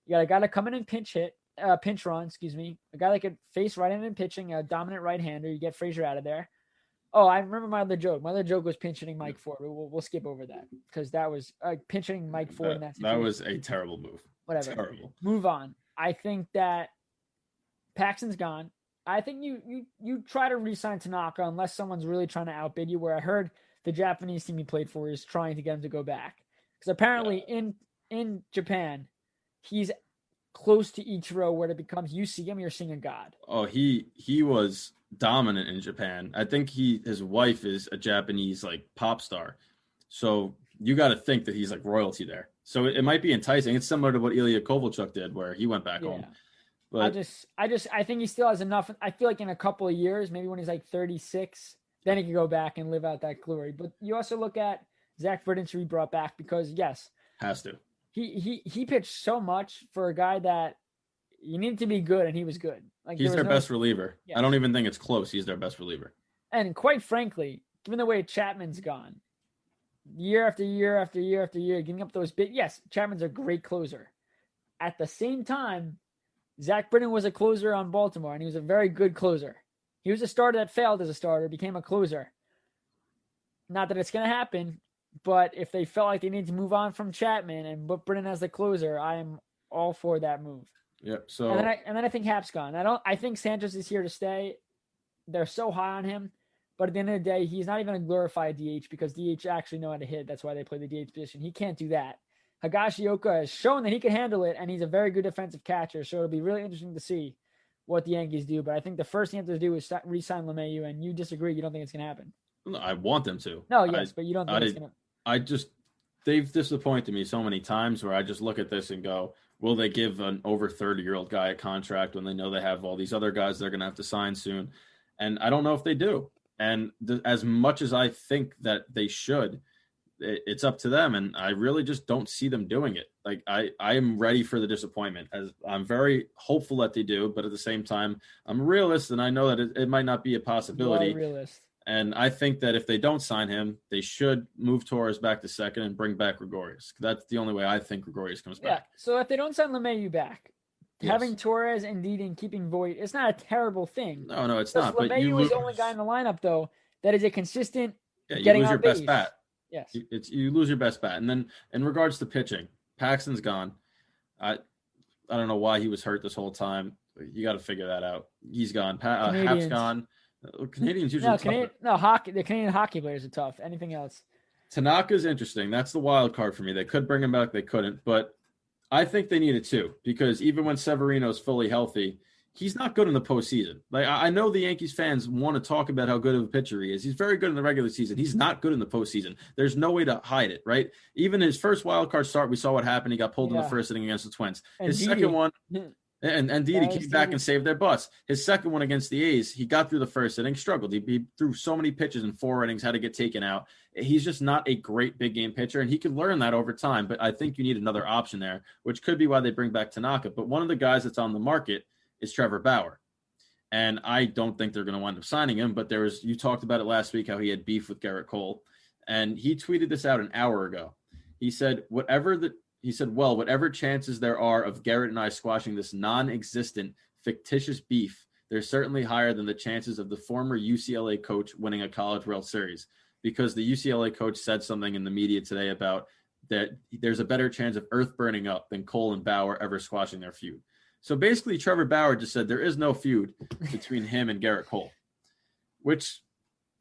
You got a guy to come in and pinch run, a guy that could face right-handed pitching, a dominant right-hander. You get Frazier out of there. Oh, I remember my other joke. My other joke was pinch hitting Mike Ford. We'll skip over that because that was pinch hitting Mike Ford in that situation. That was a terrible move. Whatever. Terrible. Move on. I think that Paxton's gone. I think you try to re-sign Tanaka unless someone's really trying to outbid you, where I heard the Japanese team he played for is trying to get him to go back. Because apparently in Japan, he's close to Ichiro, where it becomes you see him, you're seeing a god. Oh, he was dominant in Japan. I think his wife is a Japanese like pop star. So you got to think that he's like royalty there. So it might be enticing. It's similar to what Ilya Kovalchuk did, where he went back home. But I think he still has enough. I feel like in a couple of years, maybe when he's like 36, then he can go back and live out that glory. But you also look at Zach Britton to be brought back because yes, has to. He pitched so much for a guy that you needed to be good, and he was good. Like he's their best reliever. Yes. I don't even think it's close. He's their best reliever. And quite frankly, given the way Chapman's gone, year after year after year after year, getting up those big. Yes, Chapman's a great closer. At the same time, Zach Britton was a closer on Baltimore, and he was a very good closer. He was a starter that failed as a starter, became a closer. Not that it's going to happen, but if they felt like they needed to move on from Chapman and put Britton as the closer, I am all for that move. Yep. So and then I think Hap's gone. I think Sanchez is here to stay. They're so high on him, But at the end of the day, he's not even a glorified DH because DH actually know how to hit. That's why they play the DH position. He can't do that. Higashioka has shown that he can handle it, and he's a very good defensive catcher. So it'll be really interesting to see what the Yankees do. But I think the first thing they have to do is re-sign LeMahieu, and you disagree. You don't think it's going to happen. I want them to. No, yes, but you don't think it's going to. They've disappointed me so many times where I just look at this and go, will they give an over 30-year-old guy a contract when they know they have all these other guys they're going to have to sign soon? And I don't know if they do. And as much as I think that they should, it's up to them. And I really just don't see them doing it. Like I am ready for the disappointment, as I'm very hopeful that they do. But at the same time, I'm a realist and I know that it might not be a possibility. You are a realist. And I think that if they don't sign him, they should move Torres back to second and bring back Gregorius. That's the only way I think Gregorius comes back. Yeah. So if they don't sign LeMahieu back, having Torres and Didi and keeping Voit, it's not a terrible thing. No, it's not. But LeMahieu is the only guy in the lineup, though, that is a consistent you lose your best bat. Yes. You lose your best bat. And then in regards to pitching, Paxton's gone. I don't know why he was hurt this whole time. You got to figure that out. He's gone. Hap's gone. Canadians usually hockey. The Canadian hockey players are tough. Anything else? Tanaka's interesting. That's the wild card for me. They could bring him back. They couldn't. But I think they needed two because even when Severino's fully healthy, he's not good in the postseason. Like I know the Yankees fans want to talk about how good of a pitcher he is. He's very good in the regular season. He's not good in the postseason. There's no way to hide it, right? Even his first wild card start, we saw what happened. He got pulled in the first inning against the Twins. His second one. And Didi came back and saved their butts. His second one against the A's, he got through the first inning, struggled. He threw so many pitches in 4 innings, had to get taken out. He's just not a great big game pitcher, and he could learn that over time. But I think you need another option there, which could be why they bring back Tanaka. But one of the guys that's on the market is Trevor Bauer. And I don't think they're going to wind up signing him. But you talked about it last week, how he had beef with Garrett Cole. And he tweeted this out an hour ago. He said, whatever chances there are of Garrett and I squashing this non-existent, fictitious beef, they're certainly higher than the chances of the former UCLA coach winning a College World Series, because the UCLA coach said something in the media today about that there's a better chance of earth burning up than Cole and Bauer ever squashing their feud. So basically, Trevor Bauer just said there is no feud between him and Garrett Cole, which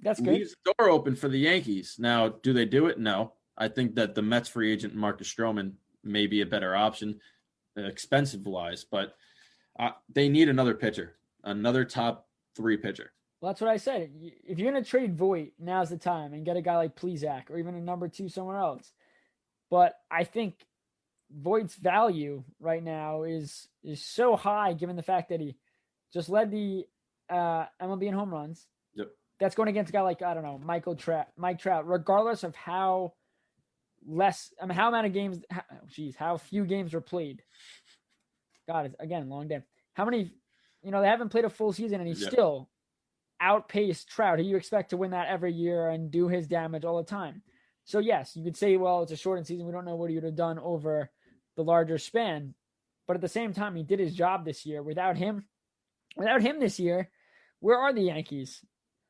that's good. Leaves the door open for the Yankees. Now, do they do it? No. I think that the Mets free agent Marcus Stroman may be a better option, expensive-wise, but they need another pitcher, another top 3 pitcher. Well, that's what I said. If you're going to trade Voit, now's the time, and get a guy like Plesac or even a number 2 somewhere else. But I think Voigt's value right now is so high, given the fact that he just led the MLB in home runs. Yep. That's going against a guy like, I don't know, Mike Trout, regardless of how few games were played. God, it's, again, long day. How many, they haven't played a full season and he's still outpaced Trout, who you expect to win that every year and do his damage all the time. So yes, you could say, well, it's a shortened season. We don't know what he would have done over the larger span. But at the same time, he did his job this year. Without him this year, where are the Yankees?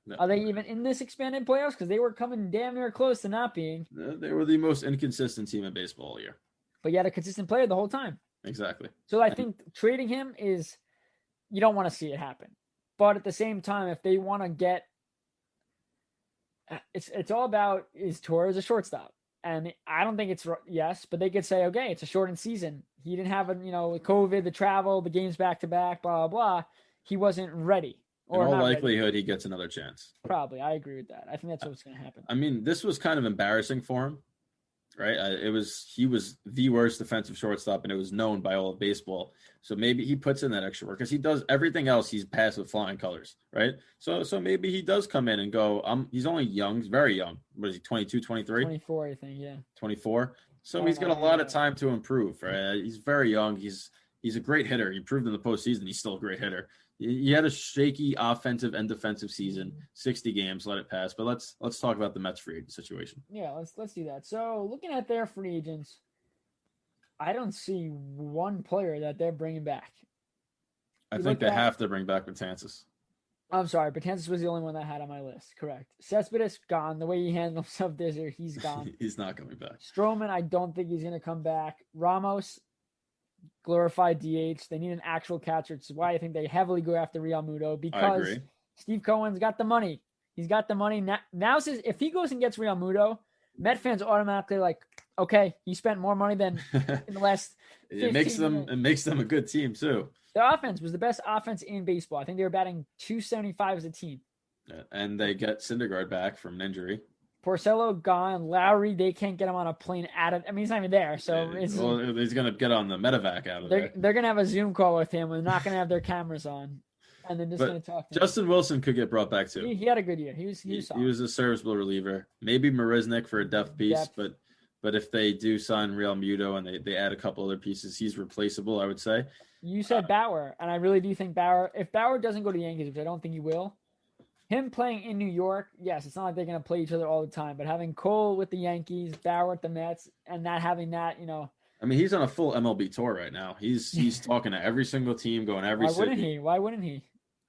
No. Are they even in this expanded playoffs? Because they were coming damn near close to not being. They were the most inconsistent team in baseball all year. But you had a consistent player the whole time. Exactly. So I think trading him is, you don't want to see it happen. But at the same time, if they want to get, it's all about, is Torres a shortstop? And I don't think it's yes, but they could say, okay, it's a shortened season. He didn't have COVID, the travel, the games back to back, blah, blah, blah. He wasn't ready. In all likelihood, he gets another chance. Probably. I agree with that. I think that's what's going to happen. I mean, this was kind of embarrassing for him, right? He was the worst defensive shortstop, and it was known by all of baseball. So maybe he puts in that extra work because he does everything else. He's passed with flying colors, right? So maybe he does come in and go, he's only young. He's very young. What is he, 22, 23? 24, I think, yeah. 24. So he's got a lot of time to improve, right? He's very young. He's a great hitter. He proved in the postseason he's still a great hitter. He had a shaky offensive and defensive season, 60 games, let it pass. But let's talk about the Mets free agent situation. Yeah, let's do that. So looking at their free agents, I don't see one player that they're bringing back. I think they have to bring back Betances. I'm sorry, Betances was the only one that I had on my list. Correct. Cespedes gone. The way he handled himself this year, he's gone. He's not coming back. Stroman, I don't think he's going to come back. Ramos, glorified DH. They need an actual catcher. It's why I think they heavily go after Real Muto, because Steve Cohen's got the money. He's got the money. Now says if he goes and gets Real Muto, Met fans automatically like, okay, he spent more money than in the last 15 it makes them years. it makes them a good team too. Their offense was the best offense in baseball. I think they were batting 275 as a team. And they get Syndergaard back from an injury. Porcello gone. Lowry, they can't get him on a plane out of. I mean, he's not even there. So well, he's gonna get on the medevac out of there. They're gonna have a Zoom call with him. We're not gonna have their cameras on, and then just gonna talk to him. Justin Wilson could get brought back too. He had a good year. He was a serviceable reliever. Maybe Marisnik for a depth piece, but if they do sign Real Muto and they add a couple other pieces, he's replaceable, I would say. You said Bauer, and I really do think if Bauer doesn't go to the Yankees, which I don't think he will, him playing in New York, yes, it's not like they're going to play each other all the time, but having Cole with the Yankees, Bauer at the Mets, and not having that, I mean, he's on a full MLB tour right now. He's talking to every single team, going every city. Why wouldn't he?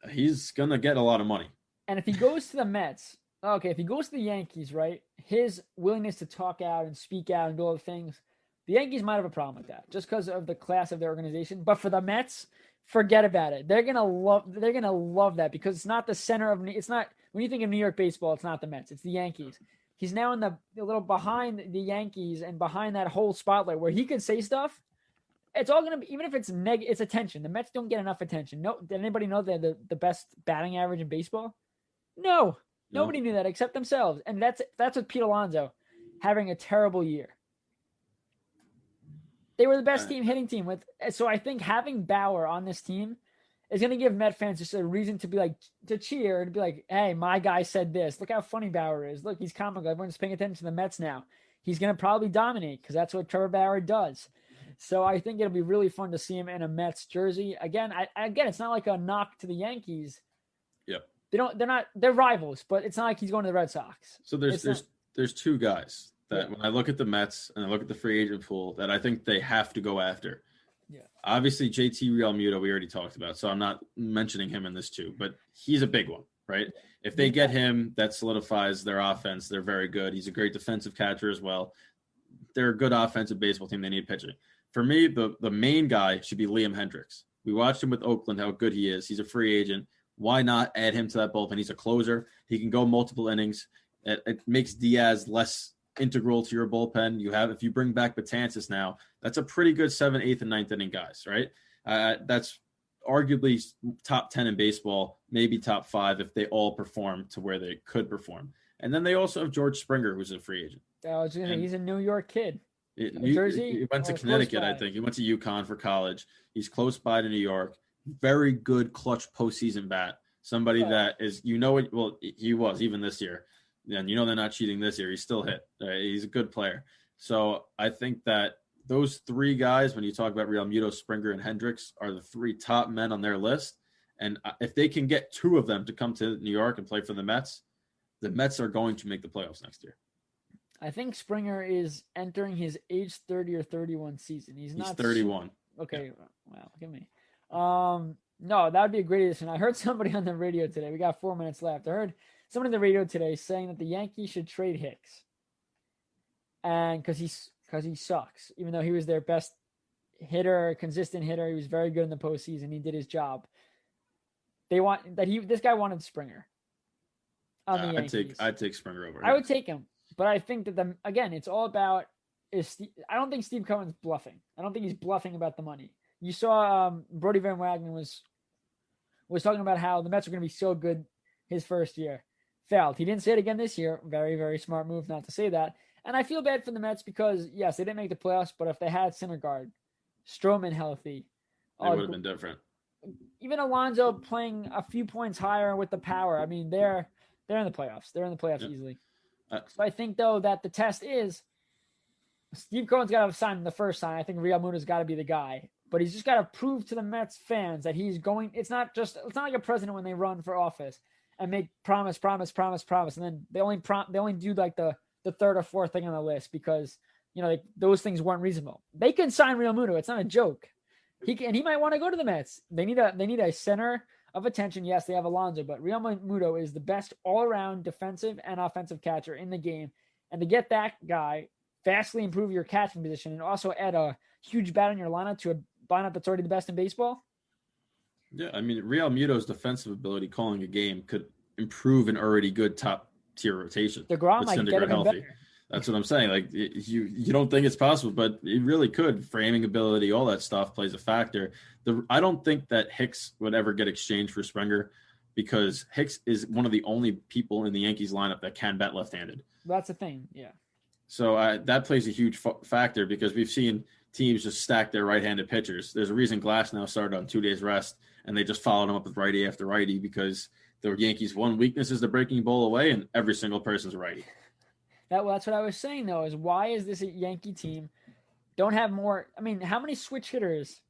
He's going to get a lot of money. And if he goes to the Mets, if he goes to the Yankees, right, his willingness to talk out and speak out and do all the things, the Yankees might have a problem with that just because of the class of their organization. But for the Mets, forget about it. They're gonna love that because it's not the center of. It's not when you think of New York baseball. It's not the Mets. It's the Yankees. He's now in the little behind the Yankees and behind that whole spotlight where he could say stuff. It's all gonna be, even if it's it's attention. The Mets don't get enough attention. No, did anybody know they're the best batting average in baseball? No, nobody knew that except themselves. And that's with Pete Alonso having a terrible year. They were the best hitting team so I think having Bauer on this team is going to give Met fans just a reason to be like, to cheer and be like, hey, my guy said this. Look how funny Bauer is. Look, he's comical. Everyone's paying attention to the Mets now. He's going to probably dominate because that's what Trevor Bauer does. So I think it'll be really fun to see him in a Mets jersey. Again, it's not like a knock to the Yankees. Yep. They're rivals, but it's not like he's going to the Red Sox. So there's two guys that when I look at the Mets and I look at the free agent pool that I think they have to go after. Yeah. Obviously, JT Realmuto we already talked about, so I'm not mentioning him in this too, but he's a big one, right? If they get him, that solidifies their offense. They're very good. He's a great defensive catcher as well. They're a good offensive baseball team. They need pitching. For me, the main guy should be Liam Hendriks. We watched him with Oakland, how good he is. He's a free agent. Why not add him to that bullpen? He's a closer. He can go multiple innings. It makes Diaz less integral to your bullpen. If you bring back Betances now, that's a pretty good 7th, 8th, and 9th inning guys, right? That's arguably top 10 in baseball, maybe top 5 if they all perform to where they could perform. And then they also have George Springer, who's a free agent. He's a New York kid. Jersey. He went to Connecticut, I think. He went to UConn for college. He's close by to New York. Very good clutch postseason bat. Somebody that is, he was even this year. And they're not cheating this year. He's still hit. He's a good player. So I think that those three guys, when you talk about Realmuto, Springer, and Hendricks, are the three top men on their list. And if they can get two of them to come to New York and play for the Mets are going to make the playoffs next year. I think Springer is entering his age 30 or 31 season. He's 31. Okay. Yeah. Wow. Look at me. No, that would be a great addition. I heard somebody on the radio today. We got 4 minutes left. I heard somebody on the radio today saying that the Yankees should trade Hicks, and because he sucks, even though he was their best hitter, consistent hitter. He was very good in the postseason. He did his job. This guy wanted Springer on the Yankees. I'd take Springer over. I would take him, but I think that it's all about I don't think Steve Cohen's bluffing. I don't think he's bluffing about the money. You saw Brody Van Wagenen was talking about how the Mets are going to be so good his first year. Failed. He didn't say it again this year. Very, very smart move not to say that. And I feel bad for the Mets because, yes, they didn't make the playoffs, but if they had Syndergaard, Stroman healthy, it would have been different. Even Alonso playing a few points higher with the power. I mean, they're in the playoffs. They're in the playoffs easily. So I think, though, that the test is Steve Cohen's got to sign the first sign. I think Realmuto's got to be the guy. But he's just got to prove to the Mets fans that he's going. It's not like a president when they run for office and make promise, and then they only do like the third or fourth thing on the list because those things weren't reasonable. They can sign Realmuto. It's not a joke. He might want to go to the Mets. They need a center of attention. Yes, they have Alonso, but Realmuto is the best all around defensive and offensive catcher in the game. And to get that guy, vastly improve your catching position and also add a huge bat in your lineup to a lineup that's already the best in baseball. Yeah, I mean, Realmuto's defensive ability calling a game could improve an already good top tier rotation. DeGrom might get even better. That's what I'm saying. Like you don't think it's possible, but it really could. Framing ability, all that stuff plays a factor. I don't think that Hicks would ever get exchanged for Springer because Hicks is one of the only people in the Yankees lineup that can bat left-handed. That's the thing, yeah. So that plays a huge factor because we've seen teams just stack their right-handed pitchers. There's a reason Glass now started on 2 days rest, and they just followed him up with righty after righty because the Yankees' one weakness is the breaking ball away, and every single person's a righty. That's what I was saying, though, is why is this a Yankee team don't have more – I mean, how many switch hitters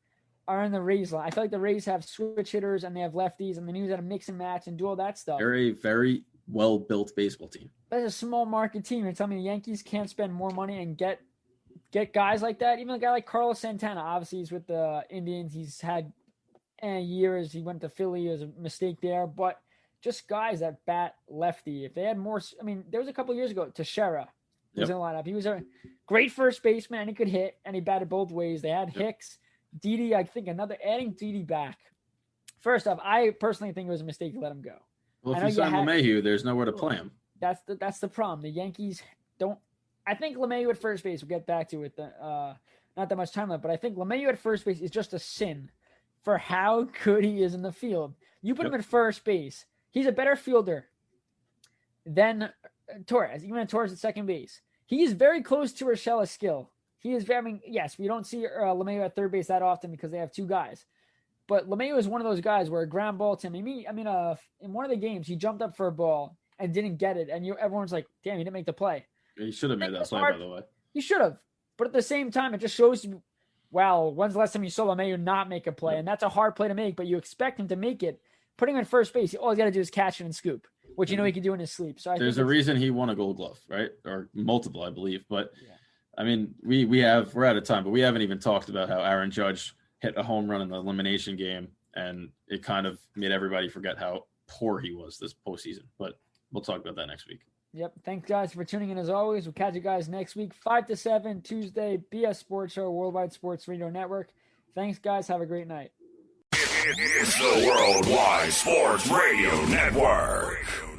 are in the Rays line? I feel like the Rays have switch hitters and they have lefties, and the News had to mix and match and do all that stuff. They're a very well-built baseball team. That's a small market team. You're telling me the Yankees can't spend more money and get guys like that? Even a guy like Carlos Santana, obviously he's with the Indians. He's had years. He went to Philly. It was a mistake there, but – just guys that bat lefty. If they had more, I mean, there was a couple of years ago, Teixeira was in the lineup. He was a great first baseman, and he could hit, and he batted both ways. They had Hicks, Didi. I think adding Didi back. First off, I personally think it was a mistake to let him go. Well, if you sign LeMahieu, there's nowhere to play him. That's the problem. The Yankees don't. I think LeMahieu at first base. We'll get back to it. Not that much time left, but I think LeMahieu at first base is just a sin for how good he is in the field. You put him at first base. He's a better fielder than Torres, even Torres at second base. He is very close to Urshela's skill. He is very, I mean, yes, we don't see LeMahieu at third base that often because they have two guys. But LeMahieu is one of those guys where a ground ball to him. In one of the games, he jumped up for a ball and didn't get it. And everyone's like, damn, he didn't make the play. He should have made that play, by the way. He should have. But at the same time, it just shows you, wow, when's the last time you saw LeMahieu not make a play? Yep. And that's a hard play to make, but you expect him to make it. Putting him in first base, all he's got to do is catch it and scoop, which he can do in his sleep. So there's a reason he won a Gold Glove, right? Or multiple, I believe. But I mean, we're out of time, but we haven't even talked about how Aaron Judge hit a home run in the elimination game, and it kind of made everybody forget how poor he was this postseason. But we'll talk about that next week. Yep. Thanks, guys, for tuning in as always. We'll catch you guys next week, 5 to 7, Tuesday, BS Sports Show, Worldwide Sports Radio Network. Thanks, guys. Have a great night. It's the Worldwide Sports Radio Network.